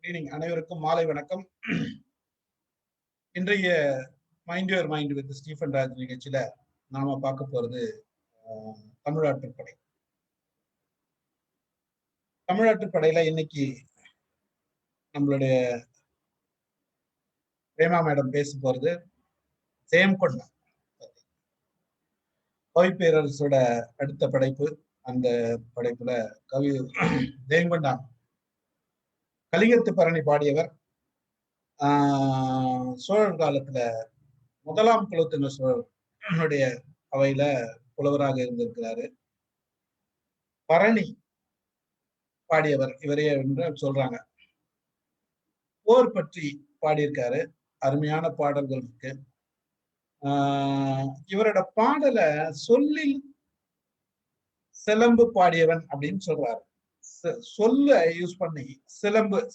Evening அனைவருக்கும் மாலை வணக்கம். இன்றைய mind your mind with Stephen Raj நிகழ்ச்சியில நாம பார்க்க போறது தமிழாற்றுப்படை. தமிழாற்றுப்படையில இன்னைக்கு நம்மளுடைய பிரேமா மேடம் பேச போறது ஜெயங்கொண்டா கவி பேரரசோட அடுத்த படைப்பு. அந்த படைப்புல கவி ஜெயங்கொண்டான் கலிங்கத்து பரணி பாடியவர். சோழர் காலத்துல முதலாம் குலோத்துங்க சோழனுடைய அவையில புலவராக இருந்திருக்கிறாரு. பரணி பாடியவர் இவரே என்று சொல்றாங்க. போர் பற்றி பாடியிருக்காரு. அருமையான பாடல்கள் இருக்கு. இவரோட பாடல சொல்லில் சிலம்பு பாடியவன் அப்படின்னு சொல்றாரு. சொல்ல யூஸ் பண்ணி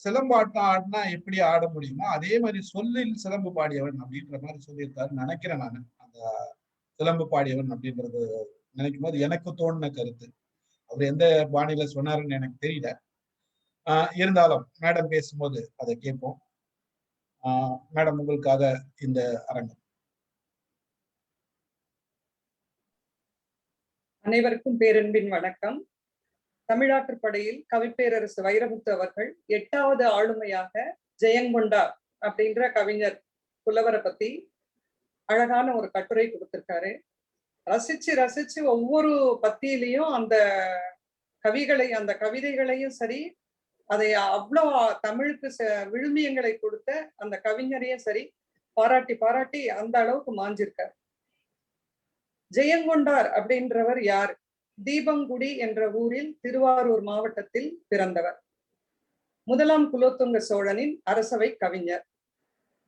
சிலம்பாட்டம் ஆடினா எப்படி ஆட முடியுமோ அதே மாதிரி சொல்லில் சிலம்பு பாடியவன் அப்படின்ற மாதிரி சொல்லியிருக்காரு நினைக்கிறேன். நான் அந்த சிலம்பு பாடியவன் அப்படின்றது நினைக்கும் போது எனக்கு தோணுன கருத்து. அவர் எந்த பாணியில சொன்னாருன்னு எனக்கு தெரியல. இருந்தாலும் மேடம் பேசும்போது அதை கேட்போம். மேடம் உங்களுக்காக இந்த அரங்கம். அனைவருக்கும் பேரன்பின் வணக்கம். தமிழாற்றுப்படையில் கவிப்பேரரசு வைரமுத்து அவர்கள் 8வது ஆளுமையாக ஜெயங்கொண்டா அப்படின்ற கவிஞர் புலவரை பத்தி அழகான ஒரு கட்டுரை கொடுத்திருக்காரு. ரசிச்சு ரசிச்சு ஒவ்வொரு பத்தியிலையும் அந்த அந்த கவிதைகளையும் சரி, அதை அவ்வளோ தமிழுக்கு விழுமியங்களை கொடுத்த அந்த கவிஞரையும் சரி பாராட்டி பாராட்டி அந்த அளவுக்கு மாஞ்சிருக்கார். ஜெயங்கொண்டார் அப்படின்றவர் யார்? தீபங்குடி என்ற ஊரில் திருவாரூர் மாவட்டத்தில் பிறந்தவர். முதலாம் குலோத்துங்க சோழனின் அரசவை கவிஞர்.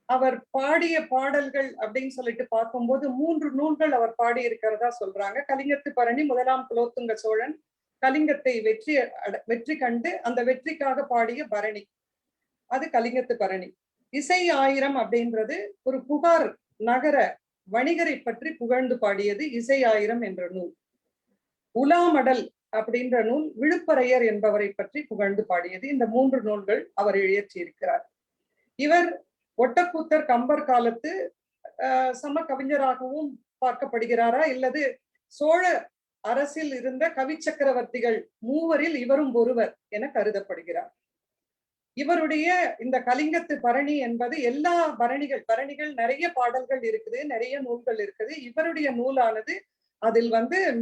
அவர் பாடிய பாடல்கள் அப்படின்னு சொல்லிட்டு பார்க்கும்போது 3 நூல்கள் அவர் பாடி இருக்கிறதா சொல்றாங்க. கலிங்கத்து பரணி, முதலாம் குலோத்துங்க சோழன் கலிங்கத்தை வெற்றி கண்டு அந்த வெற்றிக்காக பாடிய பரணி, அது கலிங்கத்து பரணி. இசை ஆயிரம் அப்படின்றது ஒரு புகார் நகர வணிகரை பற்றி புகழ்ந்து பாடியது இசை ஆயிரம் என்ற நூல். உலாமடல் அப்படின்ற நூல் விழுப்பரையர் என்பவரை பற்றி புகழ்ந்து பாடியது. இந்த 3 நூல்கள் அவர் இயற்றியிருக்கிறார். இவர் ஒட்டக்கூத்தர் கம்பர் காலத்து சம கவிஞராகவும் பார்க்கப்படுகிறாரா, இல்லது சோழ அரசில் இருந்த கவி சக்கரவர்த்திகள் 3வரில் இவரும் ஒருவர் என கருதப்படுகிறார். இவருடைய இந்த கலிங்கத்து பரணி என்பது எல்லா பரணிகள் நிறைய பாடல்கள் இருக்குது, நிறைய நூல்கள் இருக்குது. இவருடைய நூலானது அதில்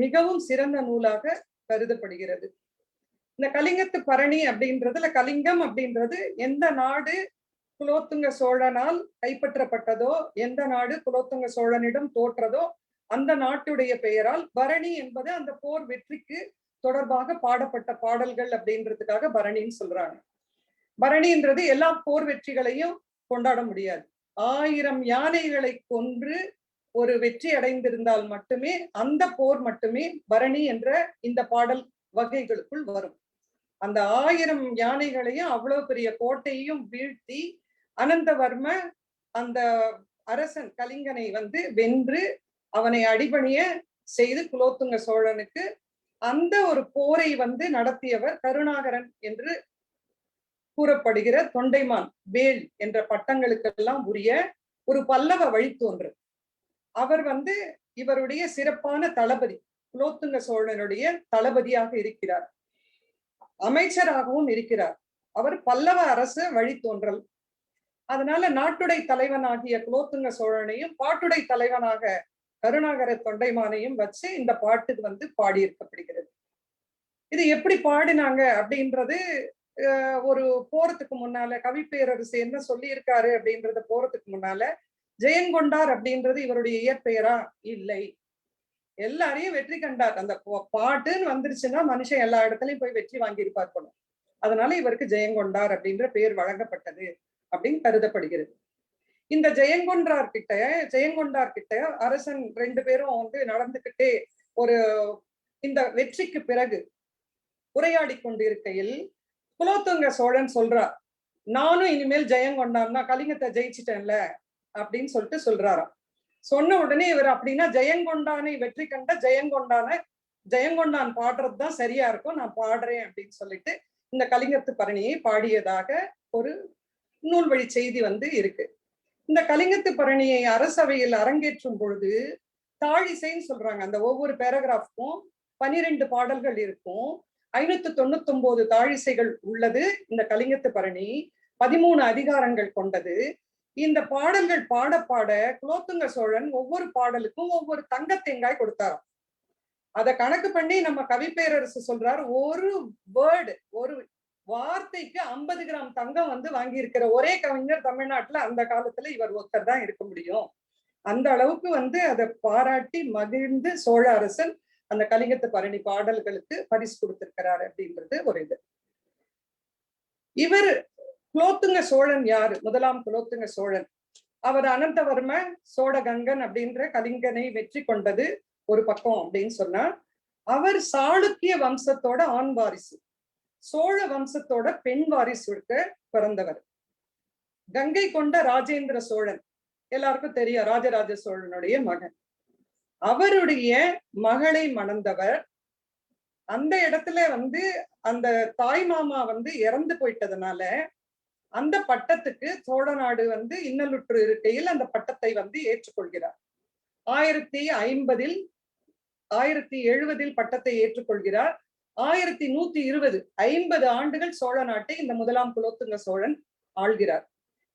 மிகவும் சிறந்த நூலாக கருதப்படுகிறது. இந்த கலிங்கத்து பரணி அப்படின்றதுல கலிங்கம் அப்படின்றது எந்த நாடு குலோத்துங்க சோழனால் கைப்பற்றப்பட்டதோ, எந்த நாடு குலோத்துங்க சோழனிடம் தோற்றதோ அந்த நாட்டுடைய பெயரால், பரணி என்பது அந்த போர் வெற்றிக்கு தொடர்பாக பாடப்பட்ட பாடல்கள் அப்படின்றதுக்காக பரணின்னு சொல்றாங்க. பரணின்றது எல்லா போர் வெற்றிகளையும் கொண்டாட முடியாது. 1000 யானைகளை கொன்று ஒரு வெற்றி அடைந்திருந்தால் மட்டுமே அந்த போர் மட்டுமே பரணி என்ற இந்த பாடல் வகைகளுக்குள் வரும். அந்த 1000 யானைகளையும் அவ்வளவு பெரிய கோட்டையையும் வீழ்த்தி அனந்தவர்ம அந்த அரசன் கலிங்கனை வென்று அவனை அடிபணிய செய்து குலோத்துங்க சோழனுக்கு அந்த ஒரு போரை நடத்தியவர் கருணாகரன் என்று கூறப்படுகிற தொண்டைமான் வேல் என்ற பட்டங்களுக்கெல்லாம் உரிய ஒரு பல்லவ வழித்தோன்று. அவர் இவருடைய சிறப்பான தளபதி, குலோத்துங்க சோழனுடைய தளபதியாக இருக்கிறார், அமைச்சராகவும் இருக்கிறார். அவர் பல்லவ அரசு வழித்தோன்றல். அதனால நாட்டுடை தலைவனாகிய குலோத்துங்க சோழனையும் பாட்டுடை தலைவனாக கருணாகர தொண்டைமானையும் வச்சு இந்த பாட்டு பாடியிருக்கப்படுகிறது. இது எப்படி பாடினாங்க அப்படின்றது ஒரு போறதுக்கு முன்னால கவிப்பேரரசு என்ன சொல்லி இருக்காரு அப்படின்றத போறதுக்கு முன்னால, ஜெயங்கொண்டார் அப்படின்றது இவருடைய இயற்பெயரா? இல்லை, எல்லாரையும் வெற்றி கண்டார். அந்த பாட்டுன்னு வந்துருச்சுன்னா மனுஷன் எல்லா இடத்துலயும் போய் வெற்றி வாங்கி இருப்பார் போல. அதனால இவருக்கு ஜெயங்கொண்டார் அப்படின்ற பெயர் வழங்கப்பட்டது அப்படின்னு கருதப்படுகிறது. இந்த ஜெயங்கொண்டார் கிட்ட அரசன் 2 பேரும் நடந்துகிட்டே ஒரு இந்த வெற்றிக்கு பிறகு உரையாடி கொண்டிருக்கையில் குலோத்துங்க சோழன் சொல்றார், நானும் இனிமேல் ஜெயங்கொண்டான்னா கலிங்கத்தை ஜெயிச்சிட்டேன்ல அப்படின்னு சொல்லிட்டு சொல்றாராம். சொன்ன உடனே இவர் அப்படின்னா ஜெயங்கொண்டானை வெற்றி கண்ட ஜெயங்கொண்டான் பாடுறதுதான் சரியா இருக்கும், நான் பாடுறேன் அப்படின்னு சொல்லிட்டு இந்த கலிங்கத்து பரணியை பாடியதாக ஒரு நூல் வழி செய்தி வந்து இருக்கு. இந்த கலிங்கத்து பரணியை அரசவையில் அரங்கேற்றும் பொழுது தாழிசைன்னு சொல்றாங்க. அந்த ஒவ்வொரு பேராகிராஃப்க்கும் 12 பாடல்கள் இருக்கும். 599 தாழிசைகள் உள்ளது இந்த கலிங்கத்து பரணி. 13 அதிகாரங்கள் கொண்டது. இந்த பாடல்கள் பாட பாட குலோத்துங்க சோழன் ஒவ்வொரு பாடலுக்கும் ஒவ்வொரு தங்க தேங்காய் கொடுத்தாராம். அத கணக்கு பண்ணி நம்ம கவிப்பேரரசு சொல்றார், ஒரு வேர்டு, ஒரு வார்த்தைக்கு 50 கிராம் தங்கம் வந்து வாங்கி இருக்கிற ஒரே கவிஞர் தமிழ்நாட்டுல அந்த காலத்துல இவர் ஒருத்தர் தான் இருக்க முடியும். அந்த அளவுக்கு வந்து அதை பாராட்டி மகிழ்ந்து சோழ அரசன் அந்த கலிங்கத்து பரணி பாடல்களுக்கு பரிசு கொடுத்திருக்கிறார் அப்படின்றது ஒரு இது. இவர் குலோத்துங்க சோழன் யாரு? முதலாம் குலோத்துங்க சோழன். அவர் அனந்தவர்ம சோழகங்கன் அப்படின்ற கலிங்கனை வெற்றி கொண்டது ஒரு பக்கம் அப்படின்னு சொன்னா, அவர் சாளுக்கிய வம்சத்தோட ஆண் வாரிசு, சோழ வம்சத்தோட பெண் வாரிசுக்கு பிறந்தவர். கங்கை கொண்ட ராஜேந்திர சோழன் எல்லாருக்கும் தெரியும், ராஜராஜ சோழனுடைய மகன். அவருடைய மகளை மணந்தவர். அந்த இடத்துல வந்து அந்த தாய் மாமா வந்து இறந்து போயிட்டதுனால அந்த பட்டத்துக்கு சோழ நாடு வந்து இன்னலுற்று இருக்கையில் அந்த பட்டத்தை வந்து ஏற்றுக்கொள்கிறார். 1170 பட்டத்தை ஏற்றுக்கொள்கிறார். 1120 50 ஆண்டுகள் சோழ நாட்டை இந்த முதலாம் குலோத்துங்க சோழன் ஆள்கிறார்.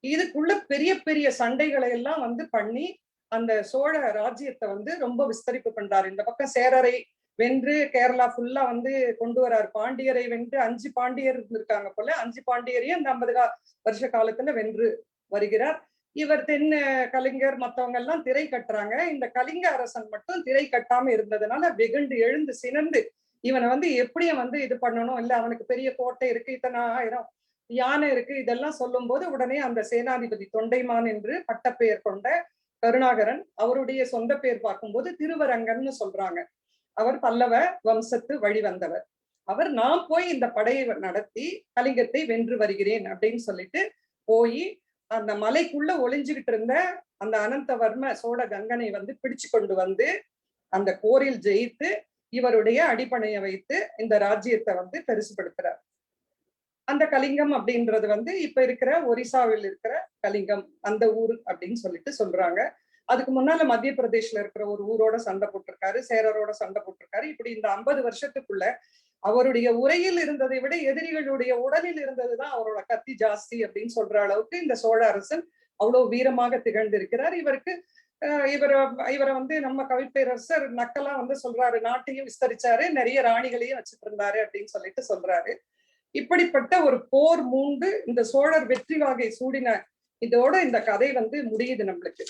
இதுக்குள்ள பெரிய பெரிய சண்டைகளை எல்லாம் வந்து பண்ணி அந்த சோழ ராஜ்யத்தை வந்து ரொம்ப விஸ்தரிப்பு பண்றாரு. இந்த பக்கம் சேரரை வென்று கேரளா ஃபுல்லா வந்து கொண்டு வராரு. பாண்டியரை வென்று 5 பாண்டியர் இருந்திருக்காங்க போல, 5 பாண்டியரையும் அந்த 50 வருஷ காலத்துல வென்று வருகிறார். இவர் தென் கலிங்கர் மத்தவங்க எல்லாம் திரை கட்டுறாங்க. இந்த கலிங்க அரசன் மட்டும் திரை கட்டாம இருந்ததுனால வெகுண்டு எழுந்து சினந்து இவனை வந்து எப்படியும் வந்து இது பண்ணணும், இல்ல அவனுக்கு பெரிய கோட்டை இருக்கு, இத்தனை 1000 யானை இருக்கு, இதெல்லாம் சொல்லும் போது உடனே அந்த சேனாதிபதி தொண்டைமான் என்று பட்டப்பெயர் கொண்ட கருணாகரன், அவருடைய சொந்த பேர் பார்க்கும்போது திருவரங்கன்னு சொல்றாங்க. அவர் பல்லவ வம்சத்து வழி வந்தவர். அவர் நான் போய் இந்த படையை நடத்தி கலிங்கத்தை வென்று வருகிறேன் அப்படின்னு சொல்லிட்டு போய் அந்த மலைக்குள்ள ஒளிஞ்சுகிட்டு இருந்த அந்த அனந்தவர்ம சோழ கங்கனை வந்து பிடிச்சு கொண்டு வந்து அந்த போரில் ஜெயித்து இவருடைய அடிப்படையை வைத்து இந்த ராஜ்யத்தை வந்து பெருசுபடுத்துறார். அந்த கலிங்கம் அப்படின்றது வந்து இப்ப இருக்கிற ஒரிசாவில் இருக்கிற கலிங்கம் அந்த ஊர் அப்படின்னு சொல்லிட்டு சொல்றாங்க. அதுக்கு முன்னால மத்திய பிரதேஷ்ல இருக்கிற ஒரு ஊரோட சண்டை போட்டிருக்காரு, சேரரோட சண்டை போட்டிருக்காரு. இப்படி இந்த 50 வருஷத்துக்குள்ள அவருடைய உரையில் இருந்ததை விட எதிரிகளுடைய உடலில் இருந்ததுதான் அவரோட கத்தி ஜாஸ்தி அப்படின்னு சொல்ற அளவுக்கு இந்த சோழ அரசன் அவ்வளவு வீரமாக திகழ்ந்திருக்கிறார். இவரை வந்து நம்ம கவிப்பேரரசர் நக்கலா வந்து சொல்றாரு, நாட்டையும் விஸ்தரிச்சாரு, நிறைய ராணிகளையும் வச்சுட்டு இருந்தாரு அப்படின்னு சொல்லிட்டு சொல்றாரு. இப்படிப்பட்ட ஒரு போர் மூண்டு இந்த சோழர் வெற்றி வாகை சூடின இதோட இந்த கதை வந்து முடியுது நம்மளுக்கு.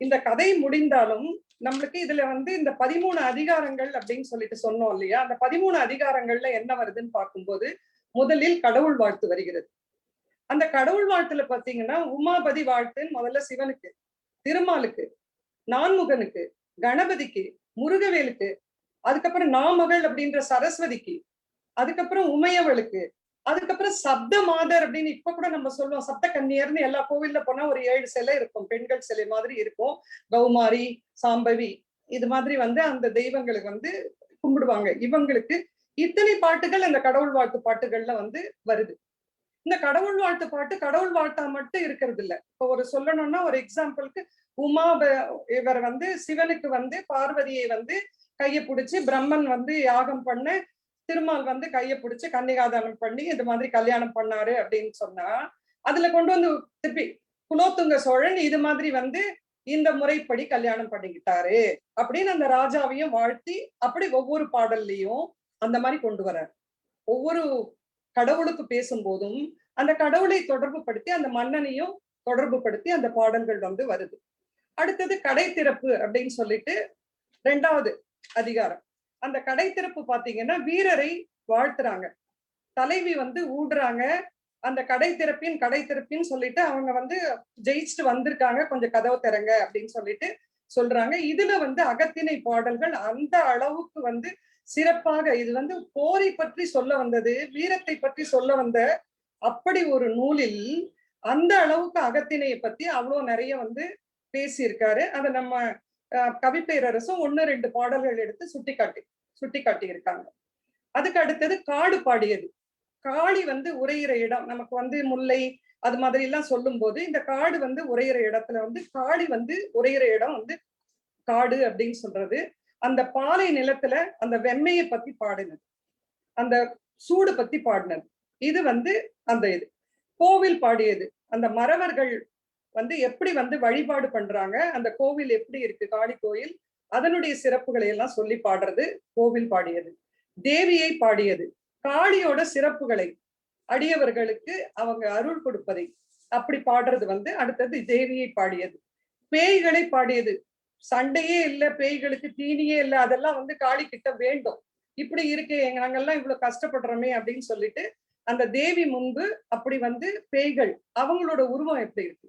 இந்த கதை முடிந்தாலும் நம்மளுக்கு இதுல வந்து இந்த 13 அதிகாரங்கள் அப்படின்னு சொல்லிட்டு சொன்னோம் இல்லையா, அந்த 13 அதிகாரங்கள்ல என்ன வருதுன்னு பார்க்கும்போது முதலில் கடவுள் வாழ்த்து வருகிறது. அந்த கடவுள் வாழ்த்துல பாத்தீங்கன்னா உமாபதி வாழ்த்துன்னு முதல்ல சிவனுக்கு, திருமாலுக்கு, நான்முகனுக்கு, கணபதிக்கு, முருகவேலுக்கு, அதுக்கப்புறம் நாமகள் அப்படின்ற சரஸ்வதிக்கு, அதுக்கப்புறம் உமையவளுக்கு, அதுக்கப்புறம் சப்த மாதர் அப்படின்னு இப்ப கூட நம்ம சொல்லுவோம், சப்த கன்னியர்னு எல்லா கோவில்ல போனா ஒரு 7 சிலை இருக்கும், பெண்கள் சிலை மாதிரி இருக்கும், கௌமாரி, சாம்பவி, இது மாதிரி வந்து அந்த தெய்வங்களுக்கு வந்து கும்பிடுவாங்க. இவங்களுக்கு இத்தனை பாட்டுகள் அந்த கடவுள் வாழ்த்து பாட்டுகள்ல வந்து வருது. இந்த கடவுள் வாழ்த்து பாட்டு கடவுள் வாழ்த்தா மட்டும் இருக்கிறது இல்ல. இப்போ ஒரு சொல்லணும்னா ஒரு எக்ஸாம்பிளுக்கு இவர் வந்து சிவனுக்கு வந்து பார்வதியை வந்து கையை பிடிச்சி பிரம்மன் வந்து யாகம் பண்ண, திருமால் வந்து கையை பிடிச்சு கன்னிகாதானம் பண்ணி இது மாதிரி கல்யாணம் பண்ணாரு அப்படின்னு சொன்னா அதுல கொண்டு வந்து திருப்பி குலோத்துங்க சோழன் இது மாதிரி வந்து இந்த முறைப்படி கல்யாணம் பண்ணிக்கிட்டாரு அப்படின்னு அந்த ராஜாவையும் வாழ்த்தி அப்படி ஒவ்வொரு பாடல்லையும் அந்த மாதிரி கொண்டு வர்றாரு. ஒவ்வொரு கடவுளுக்கு பேசும்போதும் அந்த கடவுளை தொடர்பு படுத்தி அந்த மன்னனையும் தொடர்பு படுத்தி அந்த பாடல்கள் வந்து வருது. அடுத்தது கடை திறப்பு அப்படின்னு சொல்லிட்டு 2வது அதிகாரம். அந்த கடை திறப்பு பாத்தீங்கன்னா வீரரை வாழ்த்துறாங்க, தலைவி வந்து ஊடுறாங்க, அந்த கடை திறப்பின்னு சொல்லிட்டு அவங்க வந்து ஜெயிச்சுட்டு வந்திருக்காங்க, கொஞ்சம் கதவு திறங்க அப்படின்னு சொல்லிட்டு சொல்றாங்க. இதுல வந்து அகத்திணை பாடல்கள் அந்த அளவுக்கு வந்து சிறப்பாக, இது வந்து போரை பற்றி சொல்ல வந்தது, வீரத்தை பற்றி சொல்ல வந்த அப்படி ஒரு நூலில் அந்த அளவுக்கு அகத்திணையை பத்தி அவ்வளவு நிறைய வந்து பேசியிருக்காரு. அதை நம்ம கவிப்பேரரசும் 1-2 பாடல்கள் எடுத்து சுட்டி காட்டி இருக்காங்க. அதுக்கு அடுத்தது காடு பாடியது. காளி வந்து உரையிற இடம், நமக்கு வந்து முல்லை அது மாதிரி எல்லாம் சொல்லும் போது இந்த காடு வந்து உரையிற இடத்துல வந்து காளி வந்து உரையிற இடம் வந்து காடு அப்படின்னு சொல்றது. அந்த பாலை நிலத்துல அந்த வெம்மையை பத்தி பாடினது, அந்த சூடு பத்தி பாடினது. இது வந்து அந்த இது கோவில் பாடியது. அந்த மறவர்கள் வந்து எப்படி வந்து வழிபாடு பண்றாங்க, அந்த கோவில் எப்படி இருக்கு, காளி கோயில், அதனுடைய சிறப்புகளை எல்லாம் சொல்லி பாடுறது கோவில் பாடியது. தேவியை பாடியது, காளியோட சிறப்புகளை அடியவர்களுக்கு அவங்க அருள் கொடுப்பதை அப்படி பாடுறது வந்து அடுத்தது தேவியை பாடியது. பேய்களை பாடியது, சண்டையே இல்லை, பேய்களுக்கு தீனியே இல்லை, அதெல்லாம் வந்து காளி கிட்ட வேண்டும், இப்படி இருக்கு நாங்கெல்லாம் இவ்வளவு கஷ்டப்படுறோமே அப்படின்னு சொல்லிட்டு அந்த தேவி முன்பு அப்படி வந்து பேய்கள் அவங்களோட உருவம் எப்படி இருக்கு,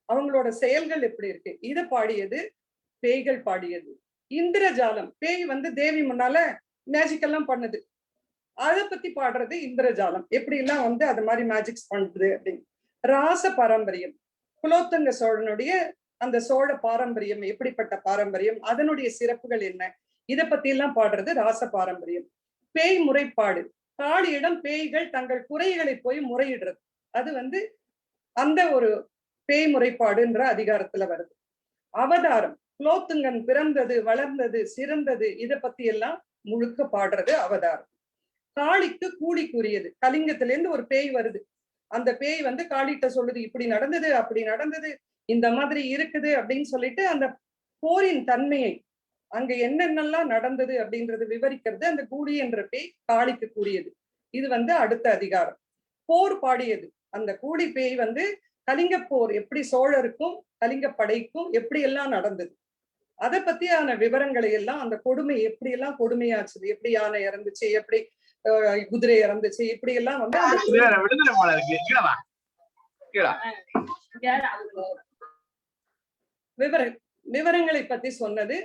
அவங்களோட செயல்கள் எப்படி இருக்கு, இதை பாடியது பேய்கள் பாடியது. இந்திரஜாலம், பேய் வந்து தேவி முன்னால மேஜிக் எல்லாம் பண்ணுது, அதை பத்தி பாடுறது இந்திரஜாலம், எப்படி எல்லாம் வந்து அது மாதிரி மேஜிக்ஸ் பண்றது அப்படின்னு. ராச பாரம்பரியம், குலோத்துங்க சோழனுடைய அந்த சோழ பாரம்பரியம் எப்படிப்பட்ட பாரம்பரியம், அதனுடைய சிறப்புகள் என்ன, இதை பத்தி எல்லாம் பாடுறது ராச பாரம்பரியம். பேய் முறைப்பாடு, காளியிடம் பேய்கள் தங்கள் குறைகளை போய் முறையிடுறது, அது வந்து அந்த ஒரு பேய் முறைப்பாடுன்ற அதிகாரத்துல வருது. அவதாரம், குலோத்துங்கன் பிறந்தது, வளர்ந்தது, சிறந்தது, இதை பத்தி எல்லாம் முழுக்க பாடுறது அவதாரம். காளிக்கு கூலி கூறியது, கலிங்கத்துல இருந்து ஒரு பேய் வருது, அந்த பேய் வந்து காளிட்ட சொல்லுது இப்படி நடந்தது அப்படி நடந்தது இந்த மாதிரி இருக்குது அப்படின்னு சொல்லிட்டு அந்த போரின் தன்மையை அங்க என்னென்னலாம் நடந்தது அப்படின்றது விவரிக்கிறது அந்த கூலி என்ற பேய் காளிக்கு கூறியது. இது வந்து அடுத்த அதிகாரம். போர் பாடியது, அந்த கூலி பேய் வந்து கலிங்க போர் எப்படி சோழருக்கும் கலிங்க படைக்கும் எப்படி எல்லாம் நடந்தது அதை பத்தியான விவரங்களை எல்லாம், அந்த கொடுமை எப்படி எல்லாம் கொடுமையாச்சுது, எப்படி யானை இறந்துச்சு, எப்படி குதிரை இறந்துச்சு, இப்படி எல்லாம் வந்து விவரங்களை பத்தி சொன்னது.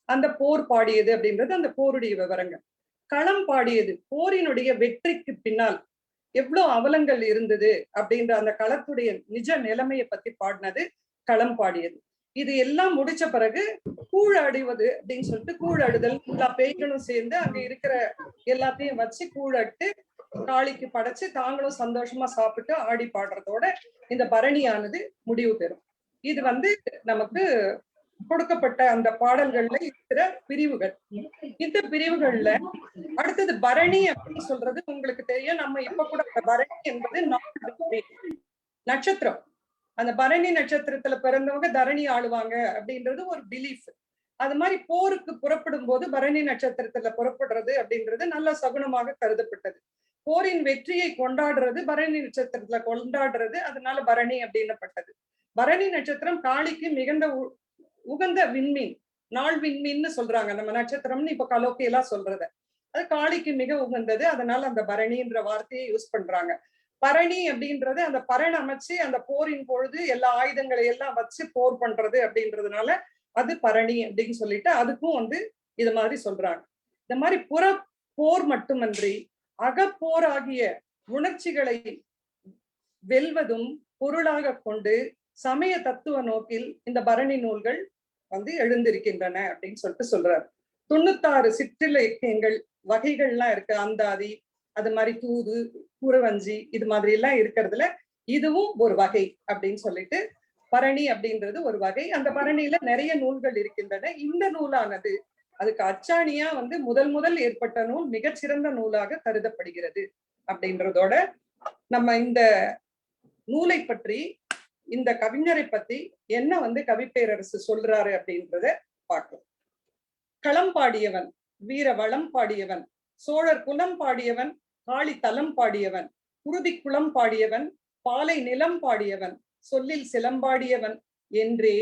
அந்த போர் பாடியது அப்படின்றது அந்த போருடைய விவரங்கள். களம் பாடியது, போரினுடைய வெற்றிக்கு பின்னால் எவ்வளவு அவலங்கள் இருந்தது அப்படின்ற அந்த களத்துடைய நிஜ நிலைமையை பத்தி பாடினது களம் பாடியது. இது எல்லாம் முடிச்ச பிறகு கூழாடுவது அப்படின்னு சொல்லிட்டு கூழாடுதல், எல்லா பேய்களும் சேர்ந்து அங்க இருக்கிற எல்லாத்தையும் வச்சு கூழட்டு காளிக்கு படைச்சு தாங்களும் சந்தோஷமா சாப்பிட்டு ஆடி பாடுறதோட இந்த பரணியானது முடிவு பெறும். இது வந்து நமக்கு கொடுக்கப்பட்ட அந்த பாடல்கள்ல இருக்கிற பிரிவுகள். இந்த பிரிவுகள்ல அடுத்தது பரணி அப்படின்னு சொல்றது உங்களுக்கு தெரியும். நம்ம இப்ப கூட பரணி என்பது நட்சத்திரம், அந்த பரணி நட்சத்திரத்துல பிறந்தவங்க தரணி ஆளுவாங்க அப்படின்றது ஒரு பிலீஃப். அது மாதிரி போருக்கு புறப்படும் போது பரணி நட்சத்திரத்துல புறப்படுறது அப்படின்றது நல்ல சகுனமாக கருதப்பட்டது. போரின் வெற்றியை கொண்டாடுறது பரணி நட்சத்திரத்துல கொண்டாடுறது, அதனால பரணி அப்படின்னப்பட்டது. பரணி நட்சத்திரம் காளிக்கு மிகுந்த உகந்த விண்மீன், நாள் விண்மீன்னு சொல்றாங்க. நம்ம நட்சத்திரம்னு இப்ப கலோக்கியெல்லாம் சொல்றது, அது காளிக்கு மிக உகந்தது, அதனால அந்த பரணின்ற வார்த்தையை யூஸ் பண்றாங்க. பரணி அப்படின்றது அந்த பரண் அமைச்சு அந்த போரின் பொழுது எல்லா ஆயுதங்களை எல்லாம் வச்சு போர் பண்றது அப்படின்றதுனால அது பரணி அப்படின்னு சொல்லிட்டு அதுக்கும் வந்து இது மாதிரி சொல்றாங்க. இந்த மாதிரி புற போர் மட்டுமன்றி அகப்போர் ஆகிய உணர்ச்சிகளை வெல்வதும் பொருளாக கொண்டு சமய தத்துவ நோக்கில் இந்த பரணி நூல்கள் வந்து எழுந்திருக்கின்றன அப்படின்னு சொல்லிட்டு சொல்றாரு. 96 சிற்றிலக்கியங்கள் வகைகள்லாம் இருக்கு, அந்தாதி, அது மாதிரி தூது, குறவஞ்சி, இது மாதிரி எல்லாம் இருக்கிறதுல இதுவும் ஒரு வகை அப்படின்னு சொல்லிட்டு பரணி அப்படின்றது ஒரு வகை. அந்த பரணியில நிறைய நூல்கள் இருக்கின்றன. இந்த நூலானது அதுக்கு அச்சாணியா வந்து முதல் ஏற்பட்ட நூல் மிகச்சிறந்த நூலாக கருதப்படுகிறது அப்படின்றதோட நம்ம இந்த நூலை பற்றி, இந்த கவிஞரை பத்தி என்ன வந்து கவிப்பேரரசு சொல்றாரு அப்படின்றத பார்க்கலாம். களம் பாடியவன், வீர வளம் பாடியவன், சோழர் குலம் பாடியவன், காளி தலம் பாடியவன், குருதி குளம் பாடியவன், பாலை நிலம் பாடியவன், சொல்லில் சிலம்பாடியவன் என்றே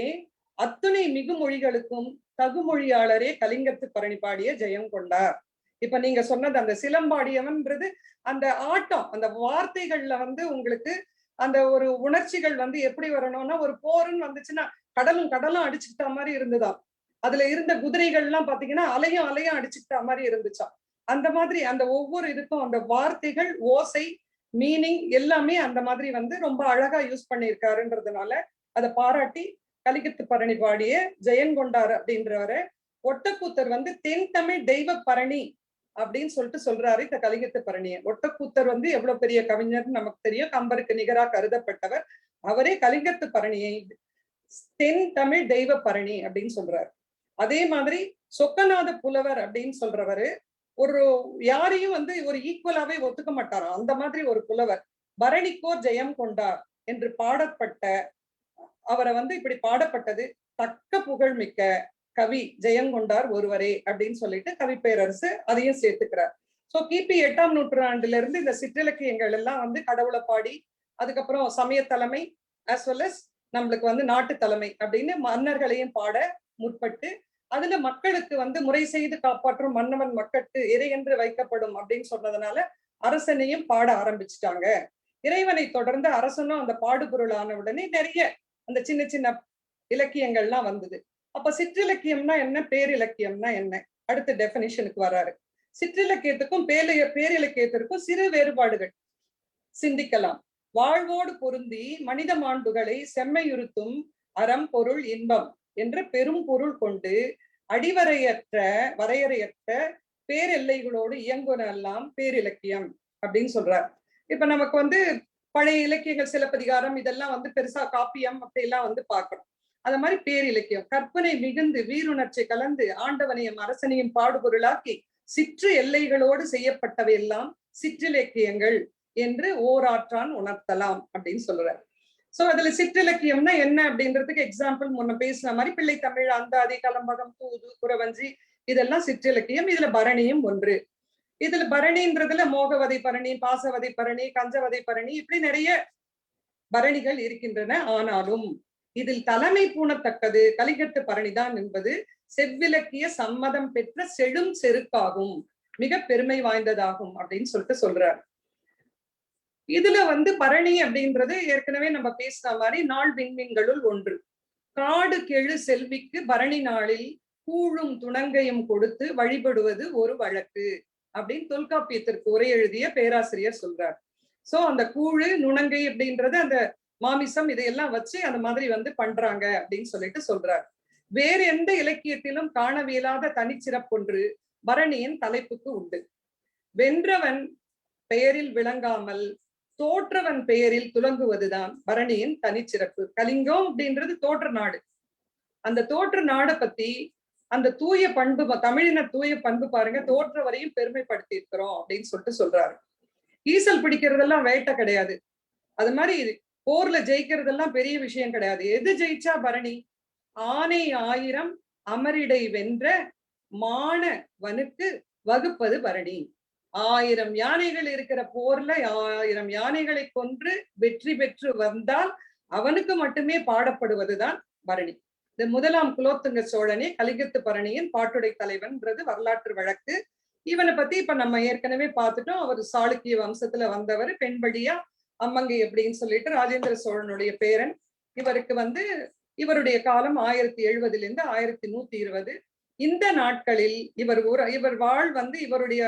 அத்துணை மிகுமொழிகளுக்கும் தகுமொழியாளரே கலிங்கத்து பரணி பாடிய ஜெயம் கொண்டார். இப்ப நீங்க சொன்னது அந்த சிலம்பாடியவன்ன்றது அந்த ஆட்டம், அந்த வார்த்தைகள்ல வந்து உங்களுக்கு அந்த ஒரு உணர்ச்சிகள் வந்து எப்படி வரணும்னா, ஒரு போருன்னு வந்துச்சுன்னா கடலும் அடிச்சுக்கிட்ட மாதிரி இருந்துதான். அதுல இருந்த குதிரைகள் எல்லாம் பாத்தீங்கன்னா அலையும் அடிச்சுக்கிட்ட மாதிரி இருந்துச்சா. அந்த மாதிரி அந்த ஒவ்வொரு இதுக்கும் அந்த வார்த்தைகள், ஓசை, மீனிங் எல்லாமே அந்த மாதிரி வந்து ரொம்ப அழகா யூஸ் பண்ணியிருக்காருன்றதுனால அதை பாராட்டி கலிங்கத்து பரணி பாடிய ஜெயங்கொண்டார் அப்படின்றவரை ஒட்டக்கூத்தர் வந்து தென் தமிழ் தெய்வ பரணி அப்படின்னு சொல்லிட்டு சொல்றாரு இந்த கலிங்கத்து பரணியை. ஒட்டக்கூத்தர் வந்து எவ்வளவு பெரிய கவிஞர்னு நமக்கு தெரியும், கம்பருக்கு நிகரா கருதப்பட்டவர். அவரே கலிங்கத்து பரணியை தென் தமிழ் தெய்வ பரணி அப்படின்னு சொல்றாரு. அதே மாதிரி சொக்கநாத புலவர் அப்படின்னு சொல்றவரு ஒரு யாரையும் வந்து ஒரு ஈக்குவலாவே ஒத்துக்க மாட்டாராம். அந்த மாதிரி ஒரு புலவர். பரணிக்கோர் ஜெயம் கொண்டார் என்று பாடப்பட்ட அவரை வந்து இப்படி பாடப்பட்டது தக்க புகழ்மிக்க கவி ஜெயங்கொண்டார் ஒருவரே அப்படின்னு சொல்லிட்டு கவி பேரரசு அதையும் சேர்த்துக்கிறார். சோ கிபி 8ஆம் நூற்றாண்டுல இருந்து இந்த சிற்றிலக்கியங்கள் எல்லாம் வந்து கடவுளை பாடி, அதுக்கப்புறம் சமய தலைமை ஆஸ் வெல் அஸ் நம்மளுக்கு வந்து நாட்டு தலைமை அப்படின்னு மன்னர்களையும் பாட முற்பட்டு, அதுல மக்களுக்கு வந்து முறை செய்து காப்பாற்றும் மன்னவன் மக்களுக்கு இறை என்று வைக்கப்படும் அப்படின்னு சொன்னதுனால அரசனையும் பாட ஆரம்பிச்சுட்டாங்க. இறைவனை தொடர்ந்து அரசனும் அந்த பாடுபொருள் ஆன உடனே நிறைய அந்த சின்ன சின்ன இலக்கியங்கள்லாம் வந்தது. அப்ப சிற்றிலக்கியம்னா என்ன, பேரிலக்கியம்னா என்ன, அடுத்த டெபினிஷனுக்கு வராரு. சிற்றிலக்கியத்துக்கும் பேரிலக்கியத்திற்கும் சிறு வேறுபாடுகள் சிந்திக்கலாம். வாழ்வோடு பொருந்தி மனித மாண்புகளை செம்மையுறுத்தும் அறம் பொருள் இன்பம் என்ற பெரும் பொருள் கொண்டு வரையறையற்ற பேரெல்லைகளோடு இயங்குவதெல்லாம் பேரிலக்கியம் அப்படின்னு சொல்றார். இப்ப நமக்கு வந்து பழைய இலக்கியங்கள் சிலப்பதிகாரம் இதெல்லாம் வந்து பெருசா காப்பியம் அப்படியெல்லாம் வந்து பார்க்கணும். அது மாதிரி பேரிலக்கியம் கற்பனை மிகுந்து வீருணர்ச்சி கலந்து ஆண்டவனையும் அரசனையும் பாடுபொருளாக்கி சிற்று எல்லைகளோடு செய்யப்பட்டவை எல்லாம் சிற்றிலக்கியங்கள் என்று ஓராற்றான் உணர்த்தலாம் அப்படின்னு சொல்றாரு. சோ அதுல சிற்றிலக்கியம்னா என்ன அப்படின்றதுக்கு எக்ஸாம்பிள் முன்ன பேசின மாதிரி பிள்ளை தமிழ், அந்தாதி, கலம்பகம், தூது, குறவஞ்சி இதெல்லாம் சிற்றிலக்கியம். இதுல பரணியும் ஒன்று. இதுல பரணின்றதுல மோகவதை பரணி, பாசவதை பரணி, கஞ்சவதை பரணி இப்படி நிறைய பரணிகள் இருக்கின்றன. ஆனாலும் இதில் தலைமை பூணத்தக்கது கலிங்கத்து பரணிதான் என்பது செவ்விலக்கிய சம்மதம் பெற்ற செழும் செருக்காகும், மிக பெருமை வாய்ந்ததாகும் அப்படின்னு சொல்லிட்டு சொல்றாரு. இதுல வந்து பரணி அப்படின்றது ஏற்கனவே நம்ம பேசுற மாதிரி நாள் விண்மீன்களுள் ஒன்று. காடு கெழு செல்விக்கு பரணி நாளில் கூழும் துணங்கையும் கொடுத்து வழிபடுவது ஒரு வழக்கு அப்படின்னு தொல்காப்பியத்திற்கு உரை எழுதிய பேராசிரியர் சொல்றார். சோ அந்த கூழு நுணங்கை அப்படின்றது அந்த மாமிசம் இதையெல்லாம் வச்சு அந்த மாதிரி வந்து பண்றாங்க அப்படின்னு சொல்லிட்டு சொல்றார். வேறு எந்த இலக்கியத்திலும் காணவியலாத தனிச்சிறப்பொன்று பரணியின் தலைப்புக்கு உண்டு. வென்றவன் பெயரில் விளங்காமல் தோற்றவன் பெயரில் துலங்குவதுதான் பரணியின் தனிச்சிறப்பு. கலிங்கம் அப்படின்றது தோற்ற நாடு. அந்த தோற்ற நாடை பத்தி அந்த தூய பண்பு, தமிழின தூய பண்பு பாருங்க, தோற்ற வரையும் பெருமைப்படுத்தி இருக்கிறோம் அப்படின்னு சொல்லிட்டு சொல்றாரு. ஈசல் பிடிக்கிறதெல்லாம் வேட்டை கிடையாது. அது மாதிரி போர்ல ஜெயிக்கிறதெல்லாம் பெரிய விஷயம் கிடையாது. எது ஜெயிச்சா பரணி? ஆனை 1000 அமரிடை வென்ற மாணவனுக்கு வகுப்பது பரணி. 1000 யானைகள் இருக்கிற போர்ல 1000 யானைகளை கொன்று வெற்றி பெற்று வந்தால் அவனுக்கு மட்டுமே பாடப்படுவதுதான் பரணி. இந்த முதலாம் குலோத்துங்க சோழனே கலிங்கத்து பரணியின் பாட்டுடை தலைவன்ன்றது வரலாற்று வழக்கு. இவனை பத்தி இப்ப நம்ம ஏற்கனவே பார்த்துட்டோம். அவர் சாளுக்கிய வம்சத்துல வந்தவர், பெண்படியா அம்மங்கை அப்படின்னு சொல்லிட்டு ராஜேந்திர சோழனுடைய பேரன். இவருக்கு வந்து இவருடைய காலம் 1070 1120. இந்த நாட்களில் இவர் வாழ் வந்து இவருடைய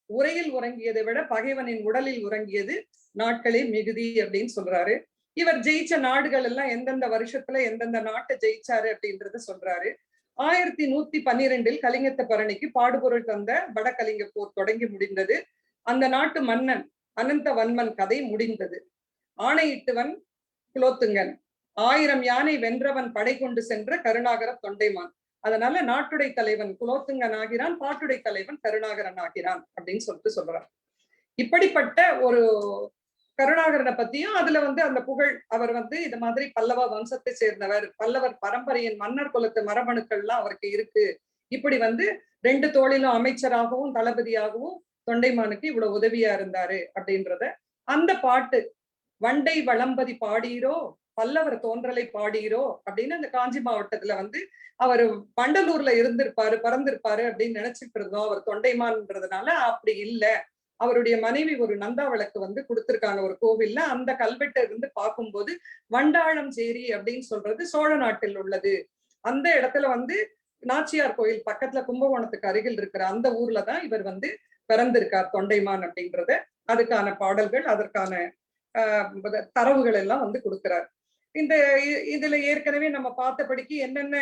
உரையில் உறங்கியதை விட பகைவனின் உடலில் உறங்கியது நாட்களே மிகுதி அப்படின்னு சொல்றாரு. இவர் ஜெயிச்ச நாடுகள் எல்லாம் எந்தெந்த வருஷத்துல எந்தெந்த நாட்டை ஜெயிச்சாரு அப்படின்றத சொல்றாரு. 1112 கலிங்கத்து பரணிக்கு பாடுபொருள் தந்த வடகலிங்க போர் தொடங்கி முடிந்தது. அந்த நாட்டு மன்னன் அனந்த வன்மன் கதை முடிந்தது. ஆணையிட்டவன் குலோத்துங்கன், 1000 யானை வென்றவன் படை கொண்டு சென்ற கருணாகர தொண்டைமான். அதனால நாட்டுடை தலைவன் குலோத்துங்கன் ஆகிறான், பாட்டுடை தலைவன் கருணாகரன் ஆகிறான் அப்படின்னு சொல்லிட்டு சொல்றான். இப்படிப்பட்ட ஒரு கருணாகரனை பத்தியும் அதுல வந்து அந்த புகழ், அவர் வந்து இது மாதிரி பல்லவ வம்சத்தை சேர்ந்தவர், பல்லவர் பரம்பரையின் மன்னர் குலத்து மரபணுக்கள்லாம் அவருக்கு இருக்கு. இப்படி வந்து 2 தோளிலும் அமைச்சராகவும் தளபதியாகவும் தொண்டைமானுக்கு இவ்வளவு உதவியா இருந்தாரு அப்படின்றத அந்த பாட்டு வண்டை வளம்பதி பாடீரோ பல்லவர் தோன்றலை பாடீரோ அப்படின்னு அந்த காஞ்சி மாவட்டத்துல வந்து அவர் பண்டலூர்ல இருந்திருப்பாரு, பறந்திருப்பாரு அப்படின்னு நினைச்சிட்டு இருந்தோம். அவர் தொண்டைமான்ன்றதுனால அப்படி இல்ல. அவருடைய மனைவி ஒரு நந்தா விளக்கு வந்து கொடுத்திருக்காங்க ஒரு கோவில்ல. அந்த கல்வெட்டை இருந்து பார்க்கும்போது வண்டாளம் சேரி அப்படின்னு சொல்றது சோழ நாட்டில் உள்ளது. அந்த இடத்துல வந்து நாச்சியார் கோயில் பக்கத்துல கும்பகோணத்துக்கு அருகில் இருக்கிற அந்த ஊர்ல தான் இவர் வந்து பிறந்திருக்கார் தொண்டைமான் அப்படின்றத, அதுக்கான பாடல்கள் அதற்கான தரவுகள் எல்லாம் வந்து கொடுக்கிறார். இதுல ஏற்கனவே நம்ம பார்த்தபடிக்கு என்னென்ன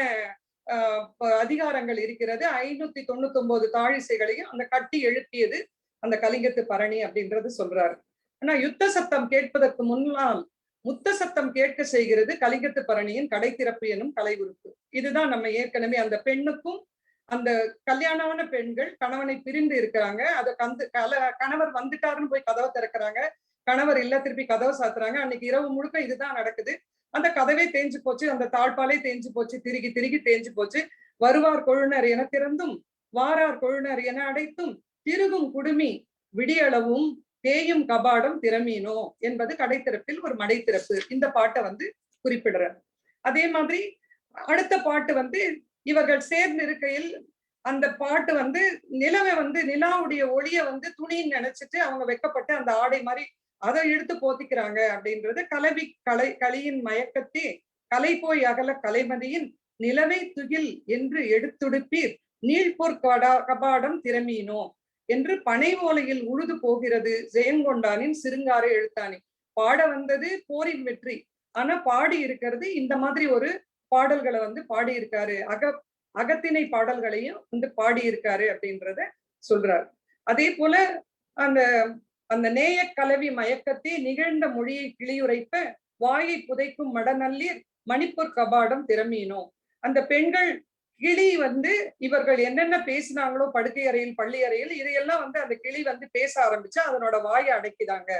அதிகாரங்கள் இருக்கிறது. 599 தாழிசைகளையும் அந்த கட்டி எழுப்பியது அந்த கலிங்கத்து பரணி அப்படின்றது சொல்றாரு. ஆனா யுத்த சத்தம் கேட்பதற்கு முன்னால் முத்த சத்தம் கேட்க செய்கிறது கலிங்கத்து பரணியின் கடை திறப்பு எனும் கலை உறுப்பு. இதுதான் நம்ம ஏற்கனவே அந்த பெண்ணுக்கும் அந்த கல்யாணமான பெண்கள் கணவனை பிரிந்து இருக்கிறாங்க. அதை கணவர் வந்துட்டாருன்னு போய் கதவை திறக்கிறாங்க. கணவர் இல்ல, திருப்பி கதவை சாத்துறாங்க. அன்னைக்கு இரவு முழுக்க இதுதான் நடக்குது. அந்த கதவே தேஞ்சு போச்சு, அந்த தாழ்பாலே தேஞ்சு போச்சு, திருகி திருகி தேஞ்சு போச்சு. வருவார் கொழுனர் என திறந்தும் வாரார் கொழுனர் என அடைத்தும் திருகும் குடுமி விடியளவும் தேயும் கபாடம் திறமீனோ என்பது கடைத்திறப்பில் ஒரு மடைத்திறப்பு. இந்த பாட்டை வந்து குறிப்பிடுறார். அதே மாதிரி அடுத்த பாட்டு வந்து இவர்கள் சேர்ந்து இருக்கையில் அந்த பாட்டு வந்து நிலவை வந்து நிலாவுடைய ஒளிய வந்து துணின்னு நினைச்சிட்டு அவங்க வெக்கப்பட்டு அந்த ஆடை மாதிரி அதை எடுத்து போத்திக்கிறாங்க அப்படின்றது. களியின் மயக்கத்தே கலை போய் அகல கலைமதியின் நிலவை துகில் என்று எடுத்துடுப்பீர் நீழ்பொற் கபாடம் திறமீனோ என்று பனை ஓலையில் உழுது போகிறது ஜெயங்கொண்டானின் சிறுங்கார எழுத்தாணி. பாட வந்தது போரின் வெற்றி, ஆனா பாடி இருக்கிறது இந்த மாதிரி ஒரு பாடல்களை வந்து பாடி இருக்காரு. அகத்திணை பாடல்களையும் வந்து பாடி இருக்காரு அப்படின்றத சொல்றாரு. அதே போல அந்த அந்த நேய கலவி மயக்கத்தை நிகழ்ந்த மொழியை கிளியுரைப்ப வாயை புதைக்கும் மடநல்லீர் மணிப்பூர் கபாடம் திறமீனோ. அந்த பெண்கள் கிளி வந்து இவர்கள் என்னென்ன பேசினாங்களோ படுக்கை அறையில் பள்ளி அறையில் இதையெல்லாம் வந்து அந்த கிளி வந்து பேச ஆரம்பிச்சா அதனோட வாயை அடைக்குதாங்க.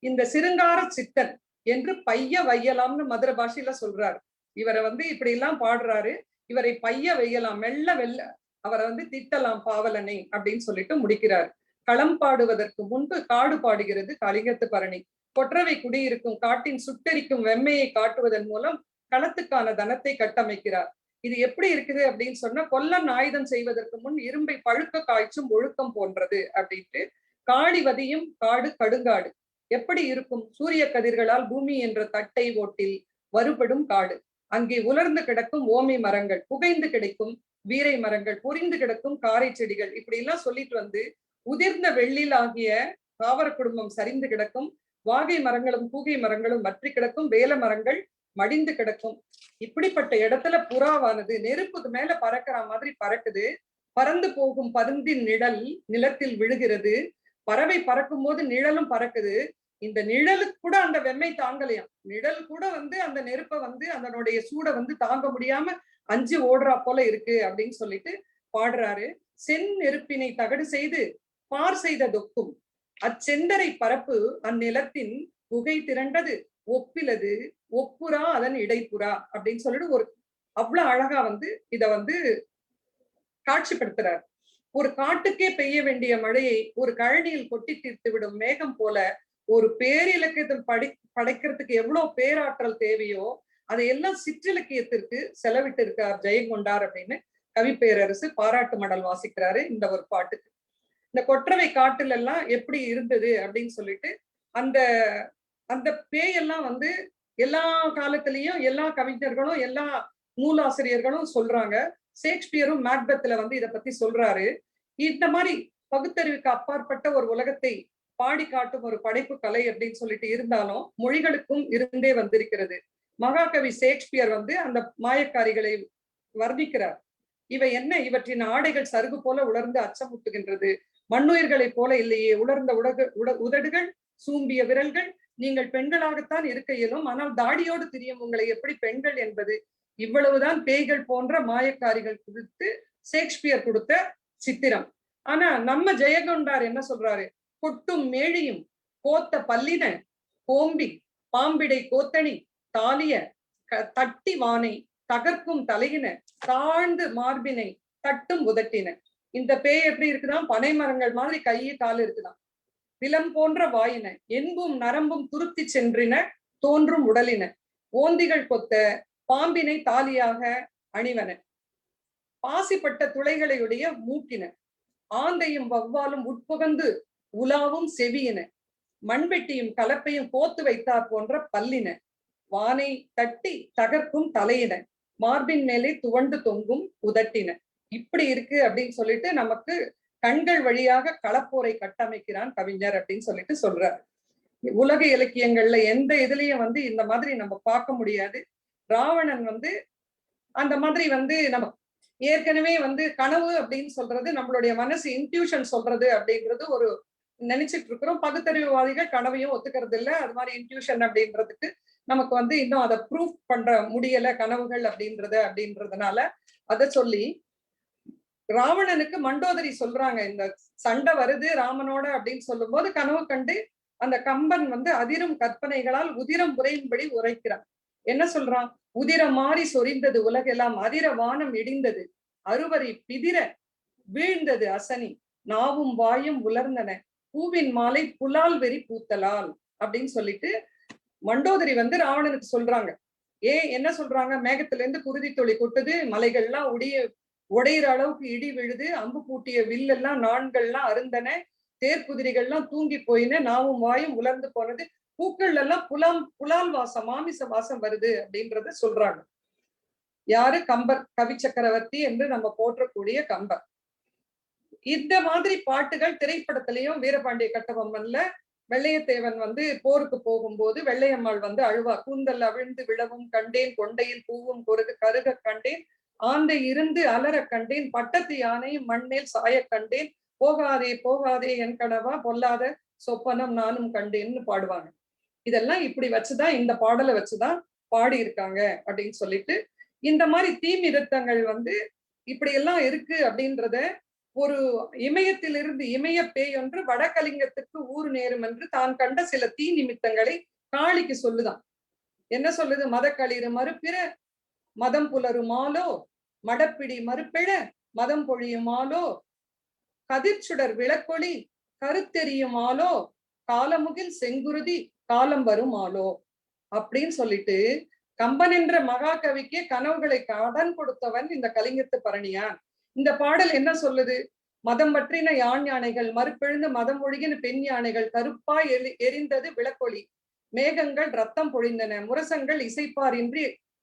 இந்த சிருங்கார சித்தன் என்று பைய வையலாம்னு மதுரை பாஷையில சொல்றாரு. இவரை வந்து இப்படி எல்லாம் பாடுறாரு. இவரை பைய வையலாம், மெல்ல வெல்ல அவரை வந்து திட்டலாம் பாவலனை அப்படின்னு சொல்லிட்டு முடிக்கிறார். களம் பாடுவதற்கு முன்பு காடு பாடுகிறது கலிங்கத்து பரணி. கொற்றவை குடியிருக்கும் காட்டின் சுட்டெரிக்கும் வெம்மையை காட்டுவதன் மூலம் களத்துக்கான தனத்தை கட்டமைக்கிறார். இது எப்படி இருக்குது அப்படின்னு சொன்னா, கொல்லன் ஆயுதம் செய்வதற்கு முன் இரும்பை பழுக்க காய்ச்சும் ஒழுக்கம் போன்றது அப்படின்ட்டு. காடிவதியும் காடு கடுங்காடு எப்படி இருக்கும்? சூரிய கதிர்களால் பூமி என்ற தட்டை ஓட்டில் வருபடும் காடு. அங்கே உலர்ந்து கிடக்கும் ஓமை மரங்கள், புகைந்து கிடைக்கும் வீரை மரங்கள், பொரிந்து கிடக்கும் காரை செடிகள், இப்படி எல்லாம் சொல்லிட்டு வந்து உதிர்ந்த வெள்ளில் ஆகிய தாவர குடும்பம் சரிந்து கிடக்கும், வாகை மரங்களும் கூகை மரங்களும் வற்றி கிடக்கும், வேல மரங்கள் மடிந்து கிடக்கும். இப்படிப்பட்ட இடத்துல புறாவானது நெருப்புக்கு மேல பறக்கிற மாதிரி பறக்குது. பறந்து போகும் பருந்தின் நிழல் நிலத்தில் விழுகிறது. பறவை பறக்கும் போது நிழலும் பறக்குது. இந்த நிழலுக்கு கூட அந்த வெம்மை தாங்கலையாம். நிழல் கூட வந்து அந்த நெருப்பை வந்து அதனுடைய சூட வந்து தாங்க முடியாம அஞ்சு ஓடுறா போல இருக்கு அப்படின்னு சொல்லிட்டு பாடுறாரு. சென் நெருப்பினை தகடு செய்து பார் செய்த தொக்கும் அச்செந்தரை பரப்பு அந்நிலத்தின் புகை திரண்டது ஒப்பிலது ஒப்புரா அதன் இடைப்புறா அப்படின்னு சொல்லிட்டு ஒரு அவ்வளவு அழகா வந்து இத வந்து காட்சிப்படுத்துறார். ஒரு காட்டுக்கே பெய்ய வேண்டிய மழையை ஒரு கழனியில் கொட்டி தீர்த்து விடும் மேகம் போல ஒரு பேரிலக்கியத்தில் படைக்கிறதுக்கு எவ்வளவு பேராற்றல் தேவையோ அதையெல்லாம் சிற்றிலக்கியத்திற்கு செலவிட்டு இருக்கார் ஜெயங்கொண்டார் அப்படின்னு கவி பேரரசு பாராட்டு மடல் வாசிக்கிறாரு இந்த ஒரு பாட்டுக்கு. இந்த கொற்றவை காட்டுல எல்லாம் எப்படி இருந்தது அப்படின்னு சொல்லிட்டு அந்த அந்த பேயெல்லாம் வந்து எல்லா காலத்திலையும் எல்லா கவிஞர்களும் எல்லா நூலாசிரியர்களும் சொல்றாங்க. ஷேக்ஸ்பியரும் மேக்பெத்ல வந்து இதை பத்தி சொல்றாரு. இந்த மாதிரி பகுத்தறிவுக்கு அப்பாற்பட்ட ஒரு உலகத்தை பாடி காட்டும் ஒரு படைப்பு கலை அப்படின்னு சொல்லிட்டு இருந்தாலும் மொழிகளுக்கும் இருந்தே வந்திருக்கிறது. மகாகவி ஷேக்ஸ்பியர் வந்து அந்த மாயக்காரிகளை வர்ணிக்கிறார். இவை என்ன? இவற்றின் ஆடைகள் சருகு போல உலர்ந்து அச்சமூட்டுகின்றது. மண்ணுயிர்களைப் போல இல்லையே, உலர்ந்த உதடுகள், சூம்பிய விரல்கள். நீங்கள் பெண்களாகத்தான் இருக்க இயலும், ஆனால் தாடியோடு திரியும் உங்களை எப்படி பெண்கள் என்பது. இவ்வளவுதான் பேய்கள் போன்ற மாயக்காரிகள் குறித்து ஷேக்ஸ்பியர் கொடுத்த சித்திரம். ஆனா நம்ம ஜெயங்கொண்டார் என்ன சொல்றாரு? கொட்டும் மேழியும் கோத்த பல்லின கோம்பி பாம்பிடை கோத்தணி தாலிய தட்டி வானை தகர்க்கும் தலையின தாழ்ந்து மார்பினை தட்டும் உதட்டின. இந்த பேய் எப்படி இருக்குதான்? பனை மரங்கள் மாதிரி கையை கால் இருக்குதான். பிலம் போன்ற வாயின என்பும் நரம்பும் துருத்தி சென்றின தோன்றும் உடலின ஓந்திகள் கொத்த பாம்பினை தாலியாக அணிவன பாசிப்பட்ட துளைகளையுடைய மூக்கின ஆந்தையும் வவ்வாலும் உட்புகந்து உலாவும் செவியின மண்வெட்டியும் கலப்பையும் கோத்து வைத்தார் போன்ற பல்லின வானை தட்டி தகர்க்கும் தலையின மார்பின் மேலே துவண்டு தொங்கும் உதட்டின. இப்படி இருக்கு அப்படின்னு சொல்லிட்டு நமக்கு கண்கள் வழியாக களப்போரை கட்டமைக்கிறான் கவிஞர் அப்படின்னு சொல்லிட்டு சொல்றார். உலக இலக்கியங்கள்ல எந்த இதுலயும் வந்து இந்த மாதிரி நம்ம பார்க்க முடியாது. ராவணன் வந்து அந்த மாதிரி வந்து நம்ம ஏற்கனவே வந்து கனவு அப்படின்னு சொல்றது நம்மளுடைய மனசு இன்ட்யூஷன் சொல்றது அப்படின்றது ஒரு நினைச்சிட்டு இருக்கிறோம். பகுத்தறிவுவாதிகள் கனவையும் ஒத்துக்கிறது இல்லை. அது மாதிரி இன்ட்யூஷன் அப்படின்றதுக்கு நமக்கு வந்து இன்னும் அதை ப்ரூஃப் பண்ற முடியல கனவுகள் அப்படின்றதுனால அதை சொல்லி ராவணனுக்கு மண்டோதரி சொல்றாங்க, இந்த சண்டை வருது ராமனோட அப்படின்னு சொல்லும் போது கனவு கண்டு அந்த கம்பன் வந்து அதிரும் கற்பனைகளால் உதிரம் உரையும்படி உரைக்கிறான். என்ன சொல்றான்? உதிரம் மாறி சொரிந்தது உலகெல்லாம், அதிர வானம் இடிந்தது, அறுவரை பிதிர வீழ்ந்தது அசனி, நாவும் வாயும் உலர்ந்தன, பூவின் மாலை புலால் வெறி பூத்தலால் அப்படின்னு சொல்லிட்டு மண்டோதரி வந்து ராவணனுக்கு சொல்றாங்க. என்ன சொல்றாங்க? மேகத்துல இருந்து குருதி தொளி கொட்டுது, மலைகள்லாம் உடையிற அளவுக்கு இடி விழுது, அம்பு பூட்டிய வில்லெல்லாம் நான்கள்லாம் அருந்தன, தேர்குதிரைகள்லாம் தூங்கி போயின, நாவும் வாயும் உலர்ந்து போனது, பூக்கள் எல்லாம் புலால் வாசம், மாமிச வாசம் வருது அப்படின்றத சொல்றாங்க. யாரு? கம்பர், கவி சக்கரவர்த்தி என்று நம்ம போற்றக்கூடிய கம்பர். இந்த மாதிரி பாட்டுகள் திரைப்படத்திலையும் வீரபாண்டிய கட்டபொம்மன்ல வெள்ளையத்தேவன் வந்து போருக்கு போகும்போது வெள்ளையம்மாள் வந்து அழுவா, கூந்தல் அவிழ்ந்து விழவும் கண்டேன், கொண்டையில் பூவும் கருக கண்டேன், ஆந்தை இருந்து அலற கண்டேன், பட்டத்து யானையும் மண்மேல் சாய கண்டேன், போகாதே போகாதே என் கனவா, பொல்லாத சொப்பனம் நானும் கண்டேன்னு பாடுவாங்க. இதெல்லாம் இப்படி வச்சுதான், இந்த பாடலை வச்சுதான் பாடி இருக்காங்க அப்படின்னு சொல்லிட்டு, இந்த மாதிரி தீமிருத்தங்கள் வந்து இப்படி எல்லாம் இருக்கு அப்படின்றத ஒரு இமயத்திலிருந்து இமய பேய் ஒன்று வடகலிங்கத்துக்கு ஊர் நேரும் என்று தான் கண்ட சில தீ நிமித்தங்களை காளிக்கு சொல்லுதான். என்ன சொல்லுது? மதக்களிறு மறுப்பிற மதம் புலருமாலோ, மடப்பிடி மறுப்பிழ மதம் பொழியுமாலோ, கதிர்ச்சுடர் விளக்கொளி கருத்தெரியுமாலோ, காலமுகில் செங்குருதி காலம் வருமாலோ அப்படின்னு சொல்லிட்டு கம்பன் என்ற மகாகவிக்கே கனவுகளை கடன் கொடுத்தவன் இந்த கலிங்கத்து பரணியான். இந்த பாடல் என்ன சொல்லுது? மதம் பற்றின யானைகள், மறுப்பெழுந்து மதம் ஒழுகின பெண் யானைகள், கருப்பாய் எரிந்தது விளக்கொளி, மேகங்கள் ரத்தம் பொழிந்தன, முரசங்கள்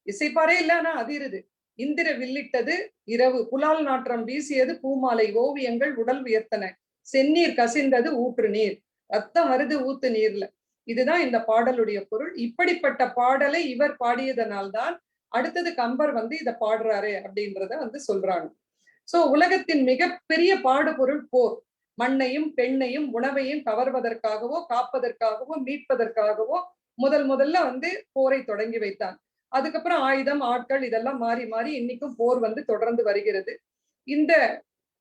இசைப்பாரே இல்லைன்னா அதிருது, இந்திர வில்லிட்டது இரவு, புலால் நாற்றம் வீசியது பூமாலை, ஓவியங்கள் உடல் வியர்த்தன, செந்நீர் கசிந்தது ஊற்று நீர், ரத்தம் வருது ஊத்து நீர்ல. இதுதான் இந்த பாடலுடைய பொருள். இப்படிப்பட்ட பாடலை இவர் பாடியதனால்தான் அடுத்தது கம்பர் வந்து இதை பாடுறாரு அப்படின்றத வந்து சொல்றாங்க. சோ உலகத்தின் மிகப்பெரிய பாடுபொருள் போர். மண்ணையும் பெண்ணையும் உணவையும் கவர்வதற்காகவோ காப்பதற்காகவோ மீட்பதற்காகவோ முதல்ல வந்து போரை தொடங்கி வைத்தான். அதுக்கப்புறம் ஆயுதம், ஆட்கள் இதெல்லாம் மாறி மாறி இன்னைக்கும் போர் வந்து தொடர்ந்து வருகிறது. இந்த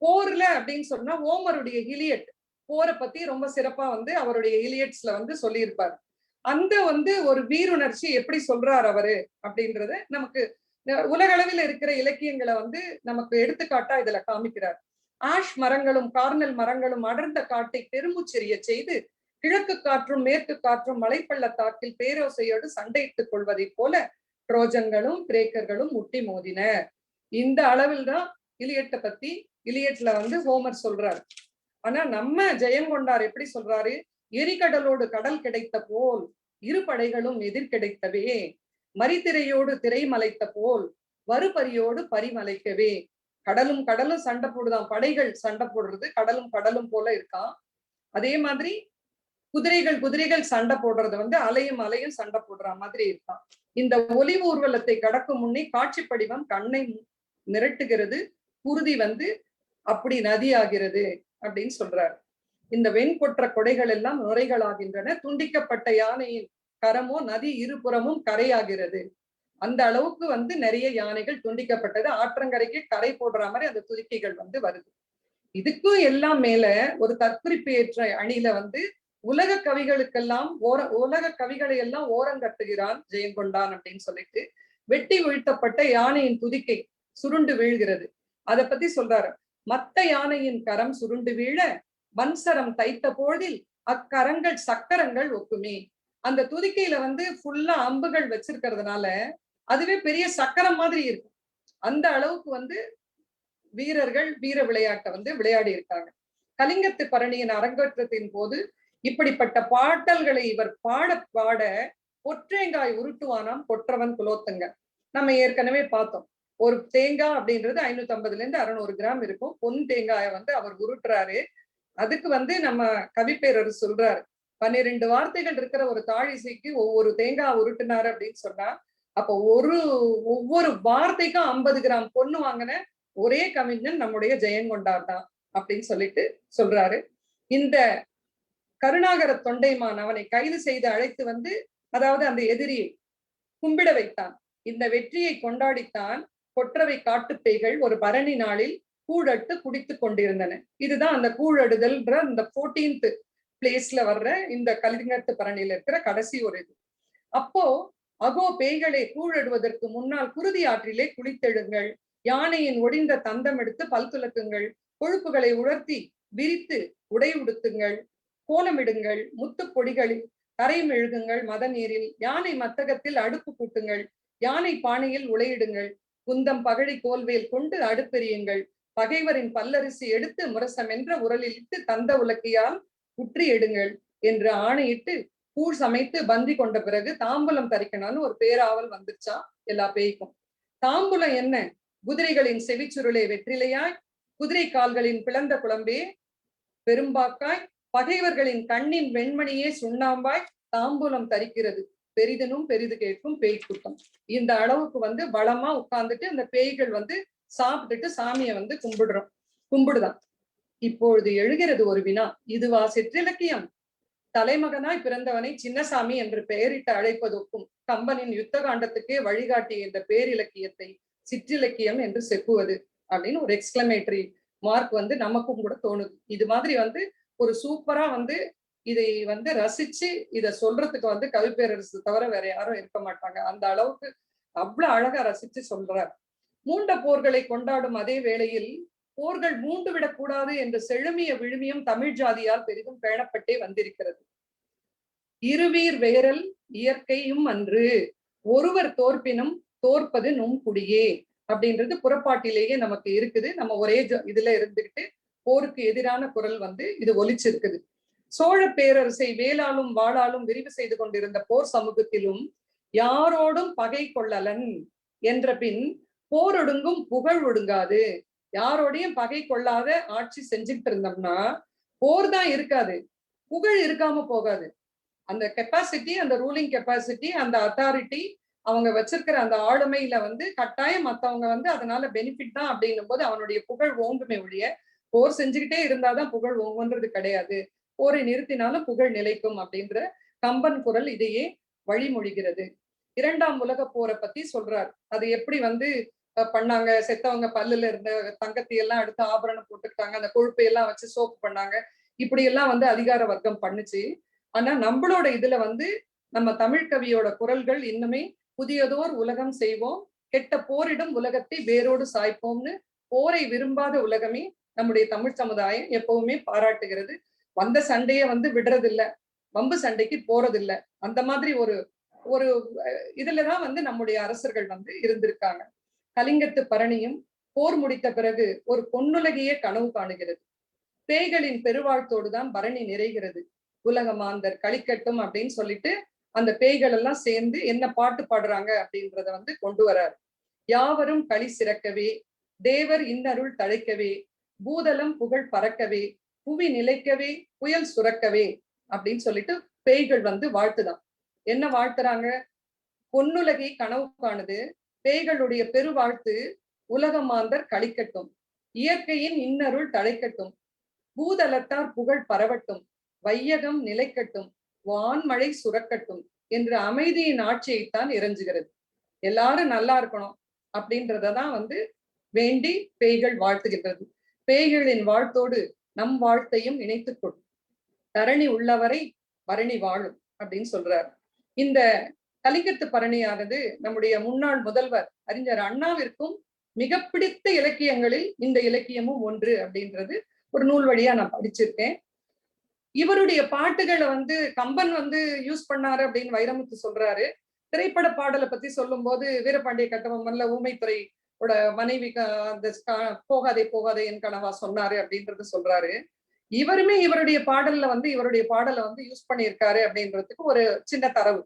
போர்ல அப்படின்னு சொன்னா ஓமருடைய இலியட் போரை பத்தி ரொம்ப சிறப்பா வந்து அவருடைய இலியட்ஸ்ல வந்து சொல்லியிருப்பார். அந்த வந்து ஒரு வீருணர்ச்சி எப்படி சொல்றார் அவரு அப்படின்றத நமக்கு உலகளவில் இருக்கிற இலக்கியங்களை வந்து நமக்கு எடுத்துக்காட்டா இதுல காமிக்கிறார். ஆஷ் மரங்களும் கார்னல் மரங்களும் அடர்ந்த காட்டை பெருமூச்செறிய செய்து கிழக்கு காற்றும் மேற்கு காற்றும் மலைப்பள்ளத்தாக்கில் பேரோசையோடு சண்டையிட்டுக் கொள்வதை போல ட்ரோஜன்களும் கிரேக்கர்களும் முட்டி மோதினர். இந்த அளவில் தான் இலியட்டை பத்தி இலியட்ல வந்து ஹோமர் சொல்றாரு. ஆனா நம்ம ஜெயங்கொண்டார் எப்படி சொல்றாரு? எரிகடலோடு கடல் கிடைத்த போல் இரு படைகளும் எதிர் கிடைத்தவே, மரித்திரையோடு திரை மலைத்த போல் வருபரியோடு பரிமலைக்கவே. கடலும் கடலும் சண்டை போடுதான், படைகள் சண்டை போடுறது கடலும் போல இருக்கான். அதே மாதிரி குதிரைகள் சண்டை போடுறது வந்து அலையும் சண்டை போடுற மாதிரி இருக்கான். இந்த ஒலி ஊர்வலத்தை கடக்கும் முன்னே காட்சி படிவம் கண்ணை மிரட்டுகிறது, குருதி வந்து அப்படி நதியாகிறது அப்படின்னு சொல்றாரு. இந்த வெண்கொற்ற கொடைகள் எல்லாம் நுரைகளாகின்றன, துண்டிக்கப்பட்ட யானையின் கரமோ நதி இருபுறமும் கரையாகிறது. அந்த அளவுக்கு வந்து நிறைய யானைகள் துண்டிக்கப்பட்டது, ஆற்றங்கரைக்கு கரை போடுற மாதிரி அந்த துதிக்கைகள் வந்து வருது. இதுக்கும் எல்லாம் மேல ஒரு தற்குறிப்பு ஏற்ற அணியில வந்து உலக கவிகளுக்கெல்லாம் உலக கவிகளை எல்லாம் ஓரங்கட்டுகிறான் ஜெயங்கொண்டான் அப்படின்னு சொல்லிட்டு, வெட்டி வீழ்த்தப்பட்ட யானையின் துதிக்கை சுருண்டு வீழ்கிறது. அதை பத்தி சொல்றாரு. மத்த யானையின் கரம் சுருண்டு வீழ வன்சரம் தைத்த போதில் அக்கரங்கள் சக்கரங்கள் ஒக்குமே. அந்த துதிக்கையில வந்து ஃபுல்லா அம்புகள் வச்சிருக்கிறதுனால அதுவே பெரிய சக்கரம் மாதிரி இருக்கும். அந்த அளவுக்கு வந்து வீரர்கள் வீர விளையாட்டை வந்து விளையாடி இருக்காங்க. கலிங்கத்து பரணியின் அரங்கேற்றத்தின் போது இப்படிப்பட்ட பாடல்களை இவர் பாட பாட பொற்றேங்காய் உருட்டுவானாம் கொற்றவன் குலோத்துங்க. நம்ம ஏற்கனவே பார்த்தோம். ஒரு தேங்காய் அப்படின்றது 550 இருந்து 600 கிராம் இருக்கும். பொன் தேங்காயை வந்து அவர் உருட்டுறாரு. அதுக்கு வந்து நம்ம கவிப்பேரர் சொல்றாரு, 12 வார்த்தைகள் இருக்கிற ஒரு தாழிசைக்கு ஒவ்வொரு தேங்காய் உருட்டுனாரு அப்படின்னு சொன்னா, அப்ப ஒவ்வொரு வார்த்தைக்கும் 50 கிராம் பொண்ணு வாங்கின ஒரே கவிஞன் நம்முடைய ஜெயங்கொண்டார் தான் அப்படின்னு சொல்லிட்டு சொல்றாரு. இந்த கருணாகர தொண்டைமான் அவனை கைது செய்து அழைத்து வந்து, அதாவது அந்த எதிரியை கும்பிட வைத்தான். இந்த வெற்றியை கொண்டாடித்தான் கொற்றவை காட்டுப்பேய்கள் ஒரு பரணி நாளில் கூழட்டு குடித்துக் கொண்டிருந்தன. இதுதான் அந்த கூழடுதல்ன்ற இந்த 14th பிளேஸ்ல வர்ற இந்த கலிங்கத்து பரணியில இருக்கிற கடைசி ஒரு இது. அப்போ அகோ பேய்களை கூழடுவதற்கு முன்னால் குருதி ஆற்றிலே குளித்தெழுங்கள், யானையின் ஒடிந்த தந்தம் எடுத்து பல் துலக்குங்கள், கொழுப்புகளை உலர்த்தி விரித்து உடை உடுத்துங்கள், கோலமிடுங்கள், முத்து பொடிகளில் கரை மெழுகுங்கள், மத நீரில் யானை மத்தகத்தில் அடுப்பு கூட்டுங்கள், யானை பானையில் உலையிடுங்கள், குந்தம் பகழி கோல்வேல் கொண்டு அடுப்பெறியுங்கள், பகைவரின் பல்லரிசி எடுத்து முரசமென்ற உரலில் இட்டு தந்த உலக்கியால் உற்றி எடுங்கள் என்று ஆணையிட்டு கூழ் சமைத்து பந்தி கொண்ட பிறகு தாம்பூலம் தரிக்கணும்னு ஒரு பேராவல் வந்துருச்சா எல்லா பேய்க்கும். தாம்பூலம் என்ன? குதிரைகளின் செவிச்சுருளை வெற்றிலையாய், குதிரை கால்களின் பிளந்த குழம்பே பெரும்பாக்காய், பகைவர்களின் கண்ணின் வெண்மணியே சுண்ணாம்பாய் தாம்பூலம் தரிக்கிறது பெரிதனும் பெரிது கேட்கும் பேய் கூட்டம். இந்த அளவுக்கு வந்து பலமா உட்கார்ந்துட்டு அந்த பேய்கள் வந்து சாப்பிட்டுட்டு சாமியை வந்து கும்பிடுதான். இப்பொழுது எழுகிறது ஒரு வினா, இதுவா சிற்றிலக்கியம்? தலைமகனாய் பிறந்தவனை சின்னசாமி என்று பெயரிட்டு அழைப்பதற்கும் கம்பனின் யுத்த காண்டத்துக்கே வழிகாட்டிய இந்த பேரிலக்கியத்தை சிற்றிலக்கியம் என்று செப்புவது அப்படின்னு ஒரு எக்ஸ்கிளமேட்டரி மார்க் வந்து நமக்கும் கூட தோணுது. இது மாதிரி வந்து ஒரு சூப்பரா வந்து இதை வந்து ரசிச்சு இதை சொல்றதுக்கு வந்து கவிப்பேரரசு தவிர வேற யாரும் இருக்க மாட்டாங்க. அந்த அளவுக்கு அவ்வளவு அழகா ரசிச்சு சொல்றார். மூண்ட போர்களை கொண்டாடும் அதே வேளையில் போர்கள் மூண்டு விடக்கூடாது என்ற செழுமிய விழுமியம் தமிழ் ஜாதியால் பெரிதும் பேணப்பட்டே வந்திருக்கிறது. இருவீர் வேரல் இயற்கையும் அன்று, ஒருவர் தோற்பினும் தோற்பது நும் குடியே அப்படின்றது புறப்பாட்டிலேயே நமக்கு இருக்குது. நம்ம ஒரே இதுல இருந்துகிட்டு போருக்கு எதிரான குரல் வந்து இது ஒலிச்சிருக்குது. சோழ பேரரசை வேளாலும் வாளாலும் விரிவு செய்து கொண்டிருந்த போர் சமூகத்திலும் யாரோடும் பகை கொள்ளலன் என்ற பின் போர் ஒடுங்கும் புகழ் ஒடுங்காது. யாரோடையும் பகை கொள்ளாத ஆட்சி செஞ்சுட்டு இருந்தோம்னா போர் தான் இருக்காது, புகழ் இருக்காம போகாது. அந்த கெப்பாசிட்டி, அந்த ரூலிங் கெப்பாசிட்டி, அந்த அத்தாரிட்டி அவங்க வச்சிருக்கிற அந்த ஆளுமையில வந்து கட்டாயம் மத்தவங்க வந்து அதனால பெனிஃபிட் தான் அப்படின்னும் போது அவனுடைய புகழ் ஓங்குமே ஒழிய போர் செஞ்சுக்கிட்டே இருந்தாதான் புகழ் ஓங்குன்றது கிடையாது. போரை நிறுத்தினாலும் புகழ் நிலைக்கும் அப்படின்ற கம்பன் குரல் இதையே வழிமொழிகிறது. 2ஆம் உலக போரை பத்தி சொல்றார். அது எப்படி வந்து பண்ணாங்க, செத்தவங்க பல்லுல இருந்த தங்கத்தை எல்லாம் எடுத்து ஆபரணம் போட்டுக்கிட்டாங்க, அந்த கொழுப்பை எல்லாம் வச்சு சோப்பு பண்ணாங்க, இப்படி எல்லாம் வந்து அதிகார வர்க்கம் பண்ணுச்சு. ஆனா நம்மளோட இதுல வந்து நம்ம தமிழ் கவியோட குரல்கள் இன்னுமே புதியதோர் உலகம் செய்வோம், கெட்ட போரிடும் உலகத்தை வேரோடு சாய்ப்போம்னு போரை விரும்பாத உலகமே நம்முடைய தமிழ் சமுதாயம் எப்பவுமே பாராட்டுகிறது. வந்த சண்டையை வந்து விடுறது இல்ல, வம்பு சண்டைக்கு போறது இல்ல. அந்த மாதிரி ஒரு ஒரு இதுலதான் வந்து நம்முடைய அரசர்கள் வந்து இருந்திருக்காங்க. கலிங்கத்து பரணியும் போர் முடித்த பிறகு ஒரு பொன்னுலகிய கனவு காணுகிறது. பேய்களின் பெருவாழ்த்தோடுதான் பரணி நிறைகிறது. உலக மாந்தர் களிக்கட்டும் அப்படின்னு சொல்லிட்டு அந்த பேய்கள் எல்லாம் சேர்ந்து என்ன பாட்டு பாடுறாங்க அப்படின்றத வந்து கொண்டு வராரு. யாவரும் களி சிறக்கவே, தேவர் இன்னருள் தழைக்கவே, பூதலம் புகழ் பறக்கவே, புவி நிலைக்கவே, புயல் சுரக்கவே அப்படின்னு சொல்லிட்டு பேய்கள் வந்து வாழ்த்துதான். என்ன வாழ்த்துறாங்க? பொன்னுலகை கனவு காணுது, பேய்களுடைய பெருவாழ்த்து உலக மாந்தர் களிக்கட்டும், இயற்கையின் இன்னருள் தழைக்கட்டும், பூதலத்தார் புகழ் பரவட்டும், வையகம் நிலைக்கட்டும், வான்மழை சுரக்கட்டும் என்று அமைதியின் ஆட்சியைத்தான் இறைஞ்சுகிறது. எல்லாரும் நல்லா இருக்கணும் அப்படின்றதான் வந்து வேண்டி பேய்கள் வாழ்த்துகின்றது. பேய்களின் வாழ்த்தோடு நம் வாழ்த்தையும் இணைத்துக் கொள், தரணி உள்ளவரை பரணி வாழும் அப்படின்னு சொல்றார். இந்த கலிங்கத்து பரணியானது நம்முடைய முன்னாள் முதல்வர் அறிஞர் அண்ணாவிற்கும் மிக பிடித்த இலக்கியங்களில் இந்த இலக்கியமும் ஒன்று அப்படின்றது ஒரு நூல் வழியா நான் படிச்சிருக்கேன். இவருடைய பாட்டுகளை வந்து கம்பன் வந்து யூஸ் பண்ணாரு அப்படின்னு வைரமுத்து சொல்றாரு. திரைப்பட பாடலை பத்தி சொல்லும் போது வீரபாண்டிய கட்டபொம்மன்ல ஊமைத்துறையோட மனைவி அந்த போகாதே போகாதே என் கனவா சொன்னாரு அப்படின்றது சொல்றாரு. இவருமே இவருடைய பாடல்ல வந்து இவருடைய பாடலை வந்து யூஸ் பண்ணியிருக்காரு அப்படின்றதுக்கு ஒரு சின்ன தரவு.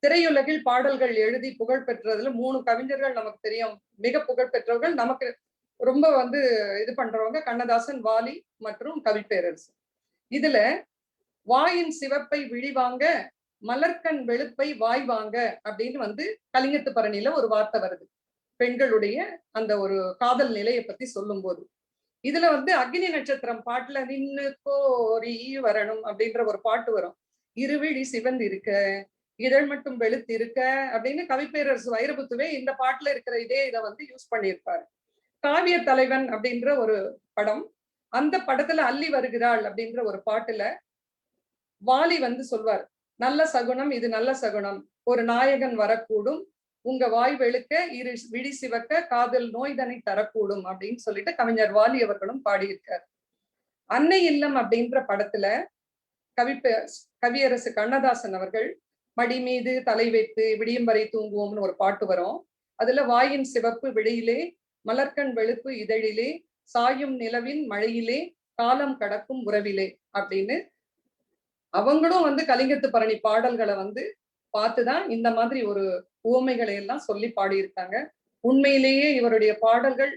திரையுலகில் பாடல்கள் எழுதி புகழ் பெற்றதுல 3 கவிஞர்கள் நமக்கு தெரியும், மிக புகழ் பெற்றவர்கள். நமக்கு ரொம்ப வந்து இது பண்றவங்க கண்ணதாசன், வாலி மற்றும் கவிப்பேரரசு. இதுல வாயின் சிவப்பை விழிவாங்க, மலர்கண் வெளுப்பை வாய் வாங்க அப்படின்னு வந்து கலிங்கத்து பரணியில ஒரு வார்த்தை வருது. பெண்களுடைய அந்த ஒரு காதல் நிலையை பத்தி சொல்லும் போது இதுல வந்து அக்னி நட்சத்திரம் பாட்டுல நின்னு கோரி வரணும் அப்படின்ற ஒரு பாட்டு வரும். இருவிழி சிவந்து இருக்க இதழ் மட்டும் வெளுத்து இருக்க அப்படின்னு கவிப்பேரரசு வைரமுத்துவே இந்த பாட்டுல இருக்கிற இதே இதை வந்து யூஸ் பண்ணியிருப்பாரு. காவிய தலைவன் அப்படின்ற ஒரு படம், அந்த படத்துல அள்ளி வருகிறாள் அப்படின்ற ஒரு பாட்டுல வாலி வந்து சொல்வார், நல்ல சகுனம் இது நல்ல சகுனம், ஒரு நாயகன் வரக்கூடும், உங்க வாய் வெளுக்க இரு விழி சிவக்க காதல் நோய்தனை தரக்கூடும் அப்படின்னு சொல்லிட்டு கவிஞர் வாலி அவர்களும் பாடியிருக்கார். அன்னை இல்லம் அப்படின்ற படத்துல கவியரசு கண்ணதாசன் அவர்கள் மடி மீது தலை வைத்து விடியும் வரை தூங்குவோம்னு ஒரு பாட்டு வரும். அதுல வாயின் சிவப்பு விழியிலே மலர்கண் வெளுப்பு இதழிலே சாயும் நிலவின் மழையிலே காலம் கடக்கும் உறவிலே அப்படின்னு அவங்களும் வந்து கலிங்கத்து பரணி பாடல்களை வந்து பார்த்துதான் இந்த மாதிரி ஒரு உவமைகளை எல்லாம் சொல்லி பாடியிருக்காங்க. உண்மையிலேயே இவருடைய பாடல்கள்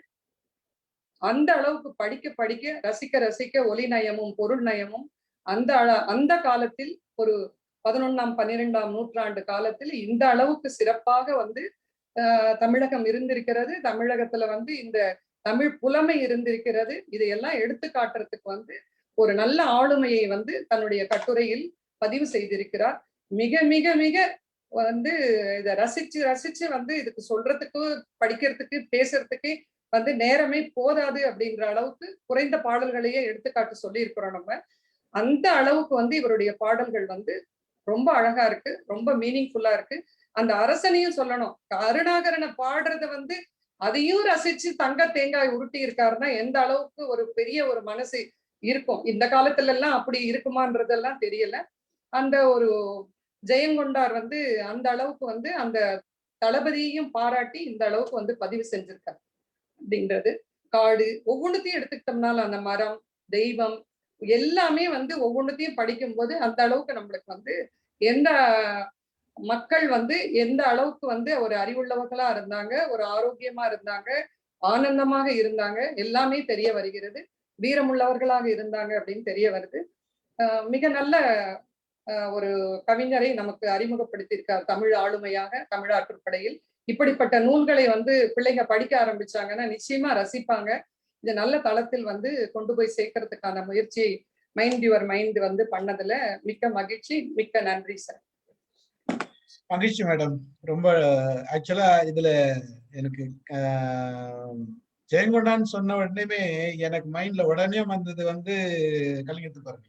அந்த அளவுக்கு படிக்க படிக்க ரசிக்க ரசிக்க ஒலி நயமும் பொருள் நயமும் அந்த காலத்தில் ஒரு 11ஆம் 12ஆம் நூற்றாண்டு காலத்தில் இந்த அளவுக்கு சிறப்பாக வந்து தமிழகம் இருந்திருக்கிறது. தமிழகத்துல வந்து இந்த தமிழ் புலமை இருந்திருக்கிறது. இதையெல்லாம் எடுத்து காட்டுறதுக்கு வந்து ஒரு நல்ல ஆளுமையை வந்து தன்னுடைய கட்டுரையில் பதிவு செய்திருக்கிறார். மிக மிக மிக வந்து இதை ரசிச்சு ரசிச்சு வந்து இதுக்கு சொல்றதுக்கு படிக்கிறதுக்கு பேசுறதுக்கு வந்து நேரமே போதாது அப்படின்ற அளவுக்கு குறைந்த பாடல்களையே எடுத்துக்காட்டு சொல்லி இருக்கிறோம் நம்ம. அந்த அளவுக்கு வந்து இவருடைய பாடல்கள் வந்து ரொம்ப அழகா இருக்கு, ரொம்ப மீனிங்ஃபுல்லா இருக்கு. அந்த அரசனையும் சொல்லணும், கருணாகரனை பாடுறத வந்து அதையும் ரசிச்சு தங்க தேங்காய் உருட்டி இருக்காருன்னா எந்த அளவுக்கு ஒரு பெரிய ஒரு மனசு இருக்கும். இந்த காலத்துல எல்லாம் அப்படி இருக்குமான்றதெல்லாம் தெரியல. அந்த ஒரு ஜெயங்கொண்டார் வந்து அந்த அளவுக்கு வந்து அந்த தளபதியையும் பாராட்டி இந்த அளவுக்கு வந்து பதிவு செஞ்சிருக்காரு அப்படின்றது. காடு ஒவ்வொன்றுத்தையும் எடுத்துக்கிட்டோம்னால அந்த மரம், தெய்வம் எல்லாமே வந்து ஒவ்வொன்றுத்தையும் படிக்கும் போது அந்த அளவுக்கு நம்மளுக்கு வந்து எந்த மக்கள் வந்து எந்த அளவுக்கு வந்து ஒரு அறிவுள்ளவர்களா இருந்தாங்க, ஒரு ஆரோக்கியமா இருந்தாங்க, ஆனந்தமாக இருந்தாங்க, எல்லாமே தெரிய வருகிறது. வீரமுள்ளவர்களாக இருந்தாங்க அப்படின்னு தெரிய வருது. மிக நல்ல ஒரு கவிஞரை நமக்கு அறிமுகப்படுத்தியிருக்கார் தமிழ் ஆளுமையாக தமிழ் ஆற்றுப்படையில். இப்படிப்பட்ட நூல்களை வந்து பிள்ளைங்க படிக்க ஆரம்பிச்சாங்கன்னா நிச்சயமா ரசிப்பாங்க. இந்த நல்ல தளத்தில் வந்து கொண்டு போய் சேர்க்கறதுக்கான முயற்சி மைண்ட் யுவர் மைண்ட் வந்து பண்ணதுல மிக்க மகிழ்ச்சி, மிக்க நன்றி சார். மகிழ்ச்சி மேடம். ரொம்ப ஆக்சுவலா இதுல எனக்கு ஜெயங்கொண்டான்னு சொன்ன உடனே எனக்கு மைண்ட்ல உடனே வந்தது வந்து கலிங்கத்து பரணி.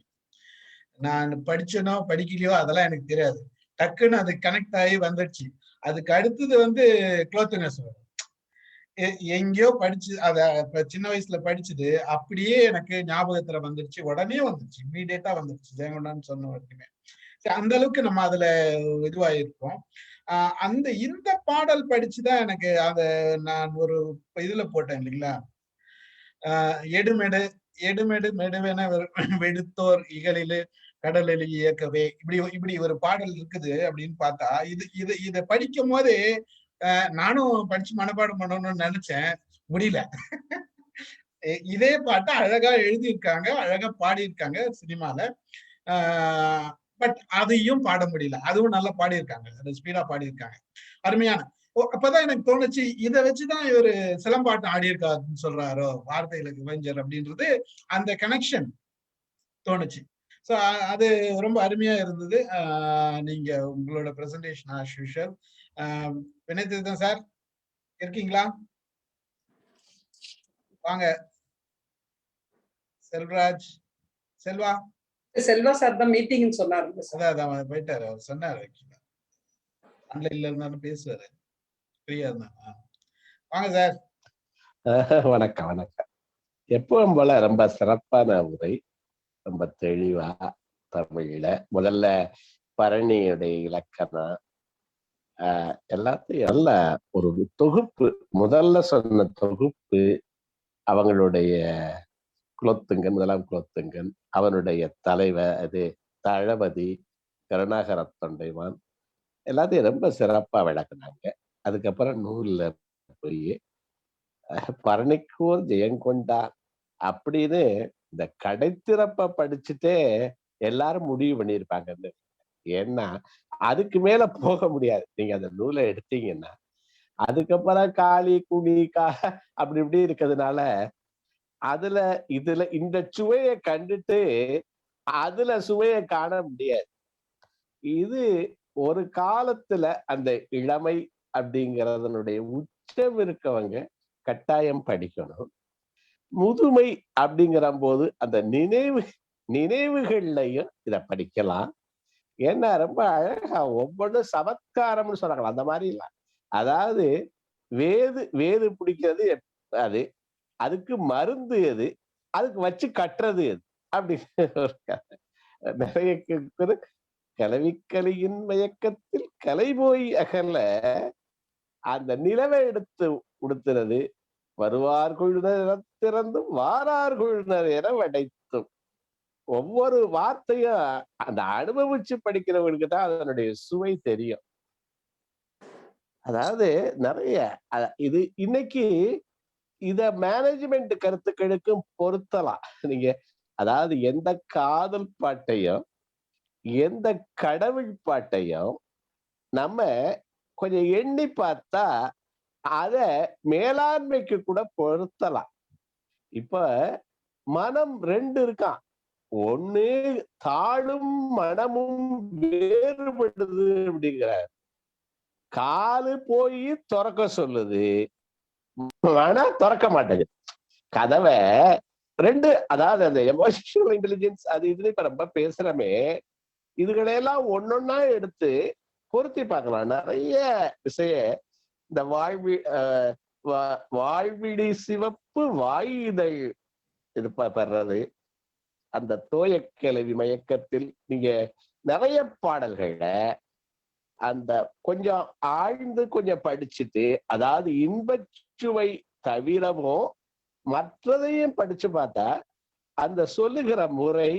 நான் படிச்சனோ படிக்கலையோ அதெல்லாம் எனக்கு தெரியாது, டக்குன்னு அது கனெக்ட் ஆகி வந்துடுச்சு. அதுக்கு அடுத்தது வந்து குலோத்துங்க சோழன். எங்கேயோ படிச்சு அத சின்ன வயசுல படிச்சுது அப்படியே எனக்கு ஞாபகத்துல வந்துருச்சு, உடனே வந்துருச்சு, இம்மீடியட்டா வந்துருச்சு ஜெயங்கொண்டான்னு சொன்ன உடனே. அந்த அளவுக்கு நம்ம அதுல இதுவாயிருக்கோம். அந்த இந்த பாடல் படிச்சுதான் எனக்கு அத நான் ஒரு இதுல போட்டேன் இல்லைங்களா, எடுமெடு எடுமெடு மெடுவென வெடுத்தோர் இகலிலு கடலில் இயக்கவே, இப்படி ஒரு பாடல் இருக்குது அப்படின்னு பார்த்தா இதை படிக்கும் போதே நானும் படிச்சு மனப்பாடம் பண்ணணும்னு நினைச்சேன், முடியல. இதே பாட்டை அழகா எழுதியிருக்காங்க, அழகா பாடியிருக்காங்க சினிமால. பட் அதையும் பாட முடியல, அதுவும் நல்லா பாடியிருக்காங்க, அது ஸ்பீடா பாடியிருக்காங்க, அருமையான. அப்பதான் எனக்கு தோணுச்சு, இதை வச்சுதான் இவரு சிலம்பாட்டம் ஆடி இருக்காருன்னு சொல்றாரோ வார்த்தையில கவிஞர் அப்படின்றது, அந்த கனெக்ஷன் தோணுச்சு. ஸோ அது ரொம்ப அருமையா இருந்தது. நீங்க உங்களோட பிரசன்டேஷன் ஆஸ் யூஷுவல். வினயதீர்த்தன் சார் இருக்கீங்களா? வாங்க. செல்வராஜ், செல்வா சார் தான் மீட்டிங்னு சொன்னாரு. அதான் போயிட்டாரு, அவர் சொன்னாரு ஆன்லைன்ல இருந்தாலும் பேசுவாரு, ஃப்ரீயா இருந்தாங்க. வாங்க சார். வணக்கம் வணக்கம். எப்பவும் போல ரொம்ப சிறப்பான உரை, ரொம்ப தெளிவா தமிழ்ல. முதல்ல பரணியுடைய இலக்கணம் எல்லாத்தையும் நல்ல ஒரு தொகுப்பு, முதல்ல சொன்ன தொகுப்பு, அவங்களுடைய குலோத்துங்கன், முதலாம் குலோத்துங்கன், அவனுடைய தலைவர் அது தளபதி கருணாகர தொண்டைமான், எல்லாத்தையும் ரொம்ப சிறப்பா விளக்குனாங்க. அதுக்கப்புறம் நூல்ல போய் பரணிக்கும் ஜெயங்கொண்டார் அப்படின்னு இந்த கடைத்திறப்ப படிச்சுட்டே எல்லாரும் முடிவு பண்ணியிருப்பாங்கன்னு. ஏன்னா அதுக்கு மேல போக முடியாது. நீங்க அந்த நூலை எடுத்தீங்கன்னா அதுக்கப்புறம் காளி குடி அப்படி இப்படி இருக்கிறதுனால இதுல இந்த சுவையை கண்டுட்டு அதுல சுவையை காண முடியாது. இது ஒரு காலத்துல அந்த இளமை அப்படிங்கறதனுடைய உச்சம் இருக்கவங்க கட்டாயம் படிக்கணும். முதுமை அப்படிங்கிற போது அந்த நினைவுகள்லையும் இத படிக்கலாம். ஏன்னா ரொம்ப அழகா ஒவ்வொன்றும் சமத்காரம்னு சொல்றாங்க, அந்த மாதிரி இல்ல. அதாவது வேது பிடிக்கிறது அது, அதுக்கு மருந்து எது, அதுக்கு வச்சு கட்டுறது எது அப்படின்னு நிறைய கலவிக்கலியின் மயக்கத்தில் கலை போய் அகல அந்த நிலவை எடுத்து உடுத்துறது, வருவார் குழுனர் திறந்தும் வாரார் குழுனர் என வடைத்தும். ஒவ்வொரு வார்த்தையும் அந்த அனுபவிச்சு படிக்கிறவங்களுக்கு தான் அதனுடைய சுவை தெரியும். அதாவது நிறைய இது இன்னைக்கு இத மேனேஜ்மெண்ட் கருத்துக்களுக்கும் பொருத்தலாம். நீங்க அதாவது எந்த காதல் பாட்டையும் எந்த கடவுள் பாட்டையும் நம்ம கொஞ்சம் எண்ணி பார்த்தா அத மேலாண்மைக்கு கூட பொருத்தலாம். இப்ப மனம் ரெண்டு இருக்கான். ஒண்ணு தாளும் மனமும் வேறுபடுது அப்படிங்கிறார். காலு போய் திறக்க சொல்லுது, ஆனா திறக்க மாட்டேங்குது கதவை. ரெண்டு, அதாவது அந்த எமோஷனல் இன்டெலிஜென்ஸ் அது இதுல இப்ப ரொம்ப பேசுறமே, இதுகளையெல்லாம் ஒன்னொன்னா எடுத்து பொருத்தி பார்க்கலாம். நிறைய விஷய இந்த வாழ்விடி சிவப்பு வாயுதழ் இது பெறது, அந்த தோயக்கிழவி மயக்கத்தில் நீங்க நிறைய பாடல்கள்ல அந்த கொஞ்சம் ஆழ்ந்து கொஞ்சம் படிச்சுட்டு, அதாவது இன்பச்சுவை தவிரவும் மற்றதையும் படிச்சு பார்த்தா அந்த சொல்லுகிற முறை,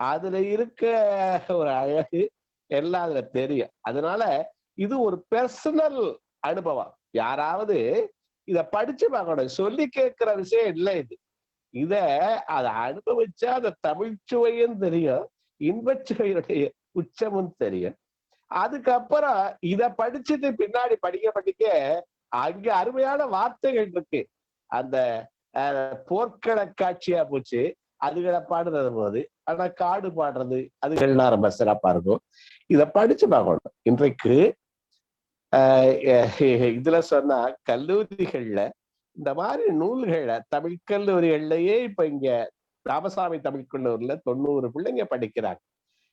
அதுல இருக்க ஒரு அழகு எல்லாம் அதுல தெரியும். அதனால இது ஒரு பெர்சனல் அனுபவம். யாராவது இத படிச்சு பார்க்கணும், சொல்லி கேட்கிற விஷயம் இல்லை இது. இத அதை அனுபவிச்சா அந்த தமிழ்ச்சுவையும் தெரியும், இன்பச்சுவையுடைய உச்சமும் தெரியும். அதுக்கப்புறம் இத படிச்சுட்டு பின்னாடி படிக்க அங்க அருமையான வார்த்தைகள் இருக்கு. அந்த போர்க்கள காட்சியா போச்சு, அதுகளை பாடுறது போது, ஆனா காடு பாடுறது அதுகள்லாம் ரொம்ப சிறப்பா இருக்கும். இத படிச்சு பார்க்கணும். இன்றைக்கு இதுல சொன்னா கல்லூரிகள்ல இந்த மாதிரி நூல்களை தமிழ் கல்லூரிகள்லயே இப்ப இங்க ராமசாமி தமிழ் கல்லூரில 90 பிள்ளைங்க படிக்கிறாங்க.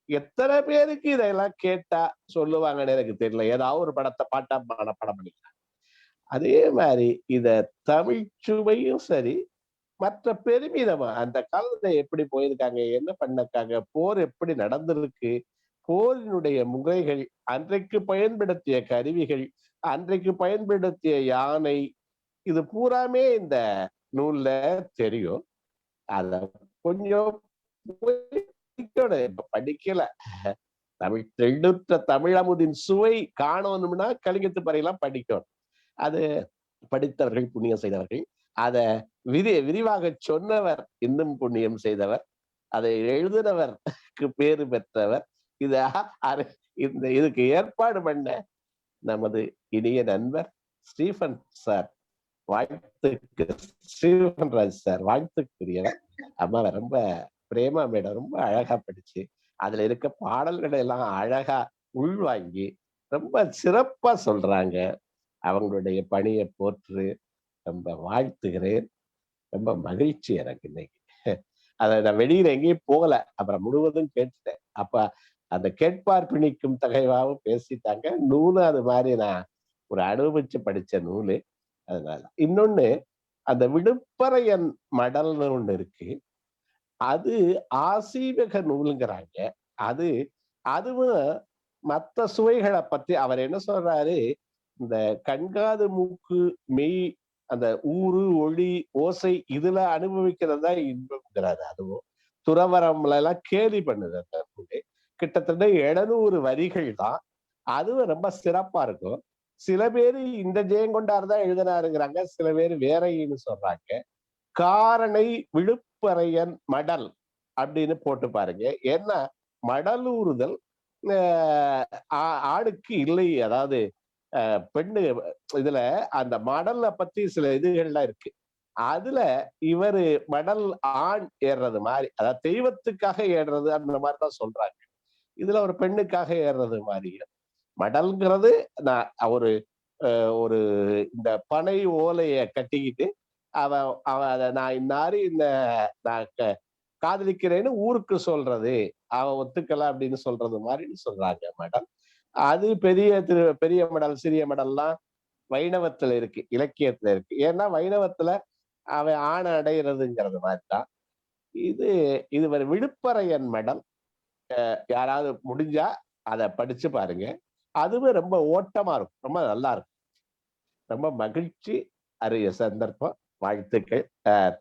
எத்தனை பேருக்கு இதெல்லாம் கேட்டா சொல்லுவாங்கன்னு எனக்கு தெரியல. ஏதாவது ஒரு படத்தை பாட்டா படம் பண்ணிக்கலாம். அதே மாதிரி இத தமிழ் சுவையும் சரி, மற்ற பெருமிதமா அந்த காலத்துல எப்படி போயிருக்காங்க, என்ன பண்ணக்காங்க, போர் எப்படி நடந்திருக்கு, போரினுடைய முறைகள், அன்றைக்கு பயன்படுத்திய கருவிகள், அன்றைக்கு பயன்படுத்திய யானை, இது பூராமே இந்த நூல்ல தெரியும். அத கொஞ்சம் படிக்கல. தமிழ் தெள்ளுற்ற தமிழமுதின் சுவை காணணும்னா கலிங்கத்து பறையெல்லாம் படிக்கணும். அது படித்தவர்கள் புண்ணியம் செய்தவர்கள், அத விரிவாக சொன்னவர் இன்னும் புண்ணியம் செய்தவர், அதை எழுதினவருக்கு பேரு பெற்றவர். இதுக்கு ஏற்பாடு பண்ண நமது இனிய நண்பர் ஸ்டீஃபன் சார், வாழ்த்துக்கு ஸ்டீஃபன் ராஜ் சார் வாழ்த்துக்குரியவர். அம்மாவை ரொம்ப பிரேமா மேடம் ரொம்ப அழகா படிச்சு அதுல இருக்க பாடல்களை எல்லாம் அழகா உள்வாங்கி ரொம்ப சிறப்பா சொல்றாங்க. அவங்களுடைய பணியை போற்று ரொம்ப வாழ்த்துகிறேன். ரொம்ப மகிழ்ச்சி எனக்கு இன்னைக்கு. அதை நான் வெளியில எங்கேயும் போகல, அப்புறம் முழுவதும் கேட்டுட்டேன். அப்ப அந்த கேட்பார் பிணிக்கும் தகைவாவும் பேசிட்டாங்க. நூலு அது மாதிரி நான் ஒரு அனுபவிச்சு படிச்ச நூலு. அதனால இன்னொன்னு, அந்த விடுப்பறையன் மடல்னு ஒண்ணு இருக்கு, அது ஆசீவக நூலுங்கிறாங்க. அதுவும் மற்ற சுவைகளை பத்தி அவர் என்ன சொல்றாரு, இந்த கண்காது மூக்கு மெய் அந்த ஊறு ஒளி ஓசை இதுல அனுபவிக்கிறதா இன்பம்ங்கிறாரு. அதுவும் துறவரம்ல எல்லாம் கேலி பண்ணுது அந்த நூல். கிட்டத்தட்ட 700 வரிகள் தான். அதுவும் ரொம்ப சிறப்பா இருக்கும். சில பேரு இந்த ஜெயங்கொண்டார் தான் எழுதினாருங்கிறாங்க, சில பேர் வேறைன்னு சொல்றாங்க. காரணை விழுப்பறையன் மடல் அப்படின்னு போட்டு பாருங்க. ஏன்னா மடலூறுதல் ஆடுக்கு இல்லை, அதாவது பெண்ணு இதுல அந்த மடல்ல பத்தி சில இதுகள்லாம் இருக்கு. அதுல இவரு மடல் ஆண் ஏறுறது மாதிரி, அதாவது தெய்வத்துக்காக ஏறுறது அந்த மாதிரிதான் சொல்றாங்க. இதுல ஒரு பெண்ணுக்காக ஏறுறது மாதிரி. மடல்ங்கிறது நான் ஒரு ஒரு இந்த பனை ஓலைய கட்டிக்கிட்டு அவ அவ அத நான் இன்னாரு இந்த நான் காதலிக்கிறேன்னு ஊருக்கு சொல்றது, அவ ஒத்துக்கல அப்படின்னு சொல்றது மாதிரி சொல்றாங்க மடல். அது பெரிய மடல் சிறிய மடல்லாம் வைணவத்துல இருக்கு, இலக்கியத்துல இருக்கு. ஏன்னா வைணவத்துல அவன் ஆணை அடைகிறதுங்கிறது மாதிரிதான். இது இது ஒரு விழுப்பறையன் மடல். யாராவது முடிஞ்சா அதை படிச்சு பாருங்க. அதுவும் ரொம்ப ஓட்டமா இருக்கும், ரொம்ப நல்லா இருக்கும். ரொம்ப மகிழ்ச்சி, அரிய சந்தர்ப்பம். வாழ்த்துக்கள்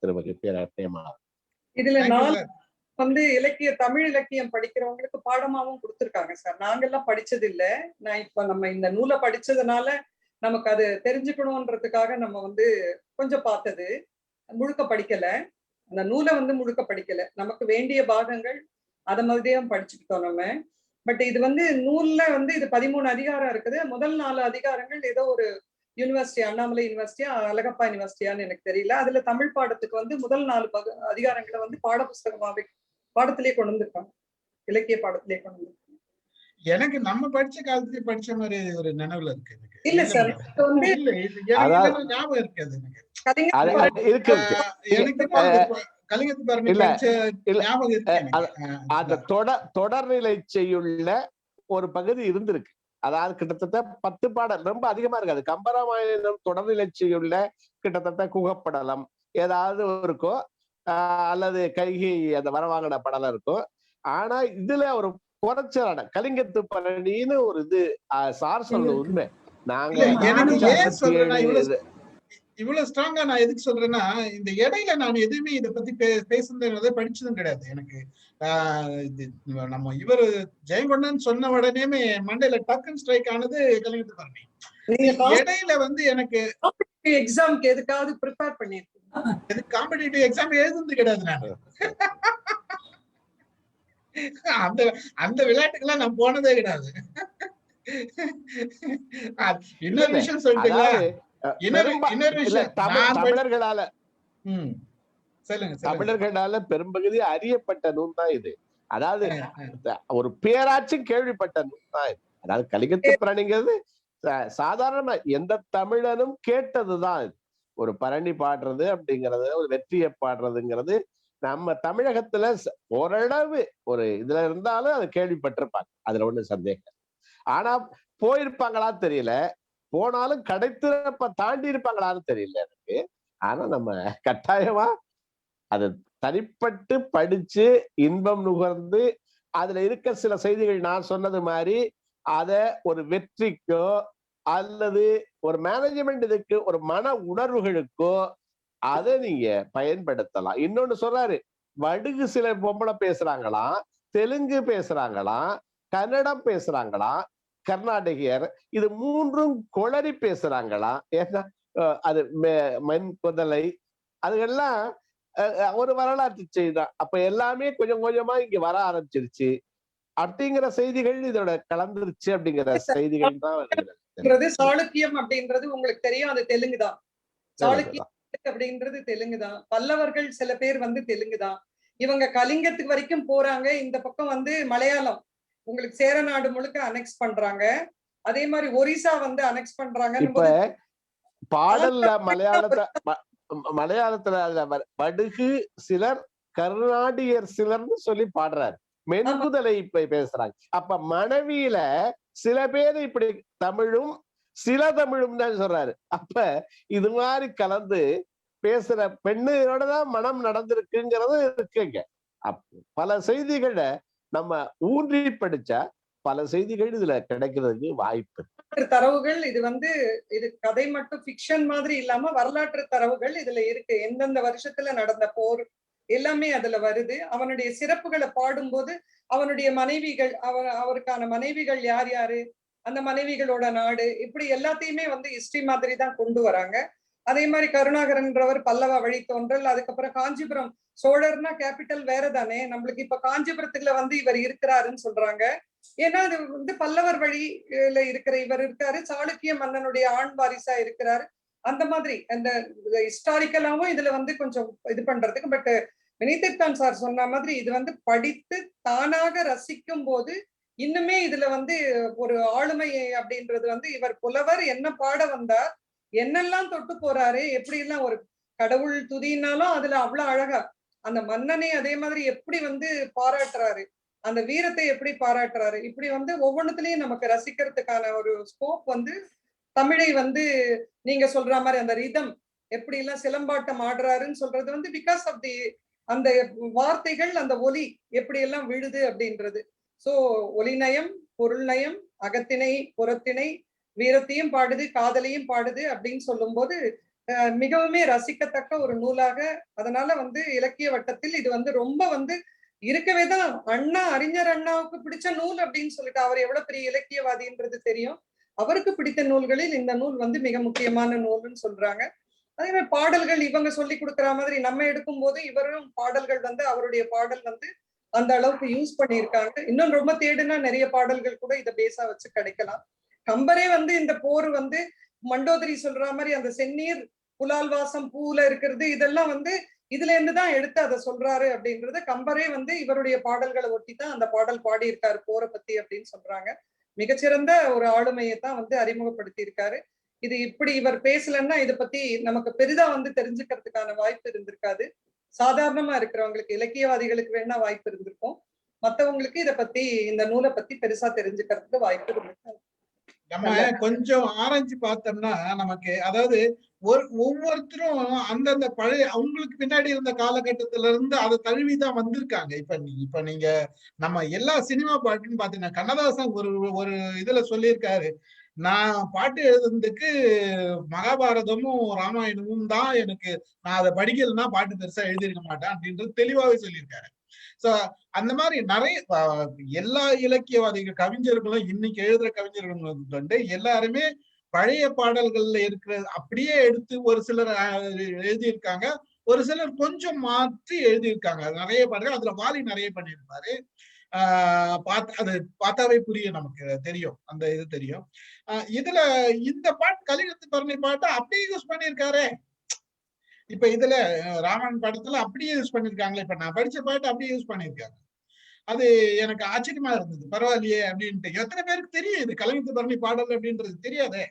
திருமதி பேரமா. இதுல நான் வந்து தமிழ் இலக்கியம் படிக்கிறவங்களுக்கு பாடமாவும் கொடுத்திருக்காங்க சார். நாங்கெல்லாம் படிச்சது இல்ல. நான் இப்ப நம்ம இந்த நூலை படிச்சதுனால நமக்கு அது தெரிஞ்சுக்கணும்ன்றதுக்காக நம்ம வந்து கொஞ்சம் பார்த்தது. முழுக்க படிக்கல, அந்த நூலை வந்து முழுக்க படிக்கல. நமக்கு வேண்டிய பாகங்கள் அதை மாதிரியும் படிச்சுக்கிட்டோம் நம்ம. பட் இது வந்து நூல்ல வந்து இது 13 அதிகாரம் இருக்குது. முதல் 4 அதிகாரங்கள் ஏதோ ஒரு யூனிவர்சிட்டி, அண்ணாமலை யூனிவர்சிட்டியா அழகப்பா யூனிவர்சிட்டியான்னு எனக்கு தெரியல. அதுல தமிழ் பாடத்துக்கு வந்து முதல் 4 அதிகாரங்களை வந்து பாடத்திலேயே கொண்டு வந்திருக்காங்க, இலக்கிய பாடத்திலேயே கொண்டு வந்திருக்காங்க. எனக்கு நம்ம படிச்ச காலத்துல படிச்ச மாதிரி ஒரு நினைவுல இருக்கு. எனக்கு இல்ல சார், வந்து ஞாபகம் இருக்கு. அது எனக்கு கலிங்கத்து பரணி படிச்ச ஞாபகம் இருக்கு. அந்த தொடர்நிலை செய்யுள்ள ஒரு பகுதி இருந்திருக்கு. அதாவது கிட்டத்தட்ட 10 பாடல், ரொம்ப அதிகமா இருக்காது. கம்பராமாயணம் தொடர்நிலை செய்யுள்ள கிட்டத்தட்ட குகப்படலம் ஏதாவது இருக்கும், அல்லது கைகை அந்த வரவாங்கின படலம் இருக்கும். ஆனா இதுல ஒரு குறைச்சலான கலிங்கத்து பரணின்னு ஒரு இது சார் சொல்ல உண்மை. நாங்க இவ்வளவு ஸ்ட்ராங்கா நான் எதுக்கு சொல்றேன்னா, இந்த இடையில நான் எதுவுமே இதை பத்தி பேசுனதை படிச்சதும் கிடையாது. எனக்கு நம்ம இவரு ஜெயங்கொண்டன் சொன்ன உடனே மண்டையில டக்குன்னு ஸ்ட்ரைக் ஆனது கலிங்கத்து பரணி. இடையில வந்து எனக்கு எக்ஸாம்க்கு எதுக்காவது ப்ரிப்பேர் பண்ணிருக்கேன். காம்படிட்டிவ் எக்ஸாம் எழுதுனது கிடையாது நான். அந்த விளையாட்டுக்கெல்லாம் நான் போனதே கிடையாது. இன்னொரு விஷயம் சொல்லிட்டீங்களா? தமிழர்களால பெரும்பகுதி அறியப்பட்ட நூல் தான் இது. அதாவது ஒரு பேராச்சும் கேள்விப்பட்ட நூல் தான் இது. அதாவது கலிங்கத்து பரணிங்கிறது சாதாரண எந்த தமிழனும் கேட்டதுதான் இது. ஒரு பரணி பாடுறது அப்படிங்கிறது, ஒரு வெற்றியை பாடுறதுங்கிறது நம்ம தமிழகத்துல ஓரளவு ஒரு இதுல இருந்தாலும் அதை கேள்விப்பட்டிருப்பாங்க, அதுல ஒண்ணு சந்தேகம். ஆனா போயிருப்பாங்களா தெரியல, போனாலும் கடைத்திறப்ப தாண்டி இருப்பாங்களான்னு தெரியல எனக்கு. ஆனா நம்ம கட்டாயமா அது தனிப்பட்டு படிச்சு இன்பம் நுகர்ந்து அதுல இருக்க சில செய்திகள் நான் சொன்னது மாதிரி அத ஒரு வெற்றிக்கோ அல்லது ஒரு மேனேஜ்மெண்ட் இதுக்கு ஒரு மன உணர்வுகளுக்கோ அதை நீங்க பயன்படுத்தலாம். இன்னொன்னு சொல்றாரு, வடுகு சில பொம்பளை பேசுறாங்களாம், தெலுங்கு பேசுறாங்களாம், கன்னடம் பேசுறாங்களாம், கர்நாடகியர் இது 3ம் கொளறி பேசுறாங்களாம். ஏன்னா அது மென் குதலை அதுகெல்லாம் ஒரு வரலாற்று செய்திதான். அப்ப எல்லாமே கொஞ்சம் கொஞ்சமா இங்க வர ஆரம்பிச்சிருச்சு அப்படிங்கிற செய்திகள் இதோட கலந்துருச்சு அப்படிங்கிற செய்திகள் தான் வருகிறது. சாளுக்கியம் அப்படின்றது உங்களுக்கு தெரியும், அது தெலுங்கு தான். சாளுக்கியம் அப்படின்றது தெலுங்கு தான். பல்லவர்கள் சில பேர் வந்து தெலுங்கு தான். இவங்க கலிங்கத்துக்கு வரைக்கும் போறாங்க. இந்த பக்கம் வந்து மலையாளம் உங்களுக்கு சேரநாடு முழுக்க அனெக்ஸ் பண்றாங்க. அதே மாதிரி ஒரிசா வந்து அனெக்ஸ் பண்றாங்க. இப்ப பாடல்ல மலையாளத்துல வடுகு சிலர், கர்நாடியர் சிலர்னு சொல்லி பாடுறாரு. மென்குதலை இப்ப பேசுறாங்க. அப்ப மனைவியில சில பேர் இப்படி தமிழும் சில தமிழும் தான் சொல்றாரு. அப்ப இது மாதிரி கலந்து பேசுற பெண்ணோட தான் மனம் நடந்திருக்குங்கிறது இருக்குங்க. பல செய்திகளை நம்ம ஊன்றி படிச்சா பல செய்திகள் இதுல கிடைக்கிறதுக்கு வாய்ப்பு. தரவுகள் இது வந்து இது கதை மட்டும் ஃபிக்ஷன் மாதிரி இல்லாம வரலாற்று தரவுகள் இதுல இருக்கு. எந்தெந்த வருஷத்துல நடந்த போர் எல்லாமே அதுல வருது. அவனுடைய சிறப்புகளை பாடும்போது அவனுடைய மனைவிகள், அவருக்கான மனைவிகள் யார் யாரு, அந்த மனைவிகளோட நாடு, இப்படி எல்லாத்தையுமே வந்து ஹிஸ்டரி மாதிரி தான் கொண்டு வராங்க. அதே மாதிரி கருணாகரன்றவர் பல்லவ வழித்தோன்றல். அதுக்கப்புறம் காஞ்சிபுரம், சோழர்னா கேபிட்டல் வேற தானே, நம்மளுக்கு இப்ப காஞ்சிபுரத்துல வந்து இவர் இருக்கிறாருன்னு சொல்றாங்க. ஏன்னா அது வந்து பல்லவர் வழியில இருக்கிற இவர் இருக்காரு, சாளுக்கிய மன்னனுடைய ஆண் வாரிசா இருக்கிறாரு. அந்த மாதிரி அந்த ஹிஸ்டாரிக்கலாவும் இதுல வந்து கொஞ்சம் இது பண்றதுக்கு. பட் வினிதேத்தான் சார் சொன்ன மாதிரி இது வந்து படித்து தானாக ரசிக்கும் போது இன்னுமே இதுல வந்து ஒரு ஆளுமை அப்படின்றது வந்து இவர் புலவர் என்ன பாட வந்தார், என்னெல்லாம் தொட்டு போறாரு, எப்படி எல்லாம் ஒரு கடவுள் துதினாலும் அதுல அவ்வளவு அழகா அந்த மன்னனை அதே மாதிரி எப்படி வந்து பாராட்டுறாரு, அந்த வீரத்தை எப்படி பாராட்டுறாரு, இப்படி வந்து ஒவ்வொன்றுத்துலயும் நமக்கு ரசிக்கிறதுக்கான ஒரு ஸ்கோப் வந்து தமிழை வந்து நீங்க சொல்ற மாதிரி அந்த ரிதம் எப்படி எல்லாம் சிலம்பாட்டம் ஆடுறாருன்னு சொல்றது வந்து பிகாஸ் ஆஃப் தி அந்த வார்த்தைகள் அந்த ஒலி எப்படி எல்லாம் விழுது அப்படின்றது. சோ ஒலிநயம், பொருள் நயம், அகத்திணை, புறத்திணை, வீரத்தையும் பாடுது, காதலையும் பாடுது அப்படின்னு சொல்லும் போது மிகவுமே ரசிக்கத்தக்க ஒரு நூலாக, அதனால வந்து இலக்கிய வட்டத்தில் இது வந்து ரொம்ப வந்து இருக்கவே தான். அண்ணா அறிஞர் அண்ணாவுக்கு பிடிச்ச நூல் அப்படின்னு சொல்லிட்டு அவர் எவ்வளவு பெரிய இலக்கியவாதின்றது தெரியும். அவருக்கு பிடித்த நூல்களில் இந்த நூல் வந்து மிக முக்கியமான நூல்னு சொல்றாங்க. அதே மாதிரி பாடல்கள் இவங்க சொல்லி கொடுக்குற மாதிரி நம்ம எடுக்கும் போது இவரும் பாடல்கள் வந்து அவருடைய பாடல் வந்து அந்த அளவுக்கு யூஸ் பண்ணியிருக்காங்க. இன்னும் ரொம்ப தேடுனா நிறைய பாடல்கள் கூட இதை பேஸா வச்சு கிடைக்கலாம். கம்பரே வந்து இந்த போர் வந்து மண்டோதரி சொல்ற மாதிரி அந்த செந்நீர் புலால் வாசம் பூல இருக்கிறது இதெல்லாம் வந்து இதுல இருந்துதான் எடுத்து அதை சொல்றாரு அப்படின்றத கம்பரே வந்து இவருடைய பாடல்களை ஒட்டிதான் அந்த பாடல் பாடியிருக்காரு போரை பத்தி அப்படின்னு சொல்றாங்க. மிகச்சிறந்த ஒரு ஆளுமையை தான் வந்து அறிமுகப்படுத்தி இருக்காரு. இது இப்படி இவர் பேசலன்னா இதை பத்தி நமக்கு பெரிதா வந்து தெரிஞ்சுக்கிறதுக்கான வாய்ப்பு இருந்திருக்காது. சாதாரணமா இருக்கிறவங்களுக்கு இலக்கியவாதிகளுக்கு வேணா வாய்ப்பு இருந்திருக்கும், மத்தவங்களுக்கு இதை பத்தி இந்த நூலை பத்தி பெருசா தெரிஞ்சுக்கிறதுக்கு வாய்ப்பு இருந்திருக்காது. நம்ம கொஞ்சம் ஆராய்ச்சி பார்த்தோம்னா நமக்கு அதாவது ஒவ்வொருத்தரும் அந்தந்த பழைய அவங்களுக்கு பின்னாடி இருந்த காலகட்டத்துல இருந்து அதை தழுவிதான் வந்திருக்காங்க. இப்ப நீங்க நம்ம எல்லா சினிமா பாட்டுன்னு பாத்தீங்கன்னா கண்ணதாசன் ஒரு இதுல சொல்லியிருக்காரு, நான் பாட்டு எழுதுறதுக்கு மகாபாரதமும் ராமாயணமும் தான் எனக்கு, நான் அதை படிக்கலன்னா பாட்டு பெருசா எழுதிருக்க மாட்டேன் அப்படின்றது தெளிவாவே சொல்லியிருக்காரு. சோ அந்த மாதிரி நிறைய எல்லா இலக்கியவாதிகள் கவிஞர்களும் இன்னைக்கு எழுதுற கவிஞர்கள் வந்து எல்லாருமே பழைய பாடல்கள்ல இருக்கிற அப்படியே எடுத்து ஒரு சிலர் எழுதியிருக்காங்க, ஒரு சிலர் கொஞ்சம் மாற்றி எழுதியிருக்காங்க. நிறைய பாடல்கள் அதுல வாலி நிறைய பண்ணியிருப்பாரு. அது பார்த்தாவே புரியும், நமக்கு தெரியும், அந்த இது தெரியும். இதுல இந்த பாட்டு கலிங்கத்து பரணி பாட்டு அப்படியே யூஸ் பண்ணியிருக்காரு. இப்ப இதுல ராமன் படத்துல அப்படியே யூஸ் பண்ணிருக்காங்களே, இப்ப நான் படிச்ச பாட்டு அப்படியே யூஸ் பண்ணிருக்காங்க. அது எனக்கு ஆச்சரியமா இருந்தது, பரவாயில்லையே அப்படின்ட்டு. எத்தனை பேருக்கு தெரியும் இது கலிங்கத்து பரணி பாடல் அப்படின்றது தெரியாதே.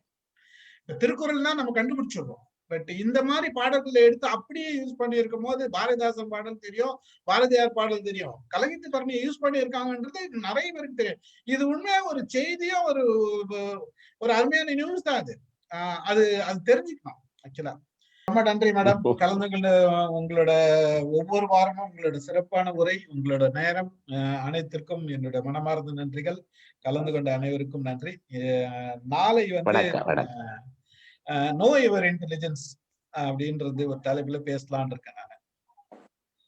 திருக்குறள்னா நம்ம கண்டுபிடிச்சிடுறோம், பட் இந்த மாதிரி பாடல்களை எடுத்து அப்படியே யூஸ் பண்ணியிருக்கும் போது பாரதிதாசன் பாடல் தெரியும், பாரதியார் பாடல் தெரியும், கலிங்கத்து பரணியை யூஸ் பண்ணியிருக்காங்கன்றது நிறைய பேருக்கு தெரியும். இது உண்மையா ஒரு செய்தியா ஒரு அருமையான நியூஸ் தான் அது. அது தெரிஞ்சுக்கணும் ஆக்சுவலா. ரொம்ப நன்றி மேடம், கலந்து கொண்டு உங்களோட ஒவ்வொரு வாரமும் உங்களோட சிறப்பான உரை, உங்களோட நேரம் அனைத்திற்கும் என்னோட மனமார்ந்த நன்றிகள். கலந்து கொண்ட அனைவருக்கும் நன்றி. நாளை வந்து நோ யுவர் இன்டெலிஜென்ஸ் அப்படின்றது ஒரு தலைப்புல பேசலாம்னு இருக்கேன்.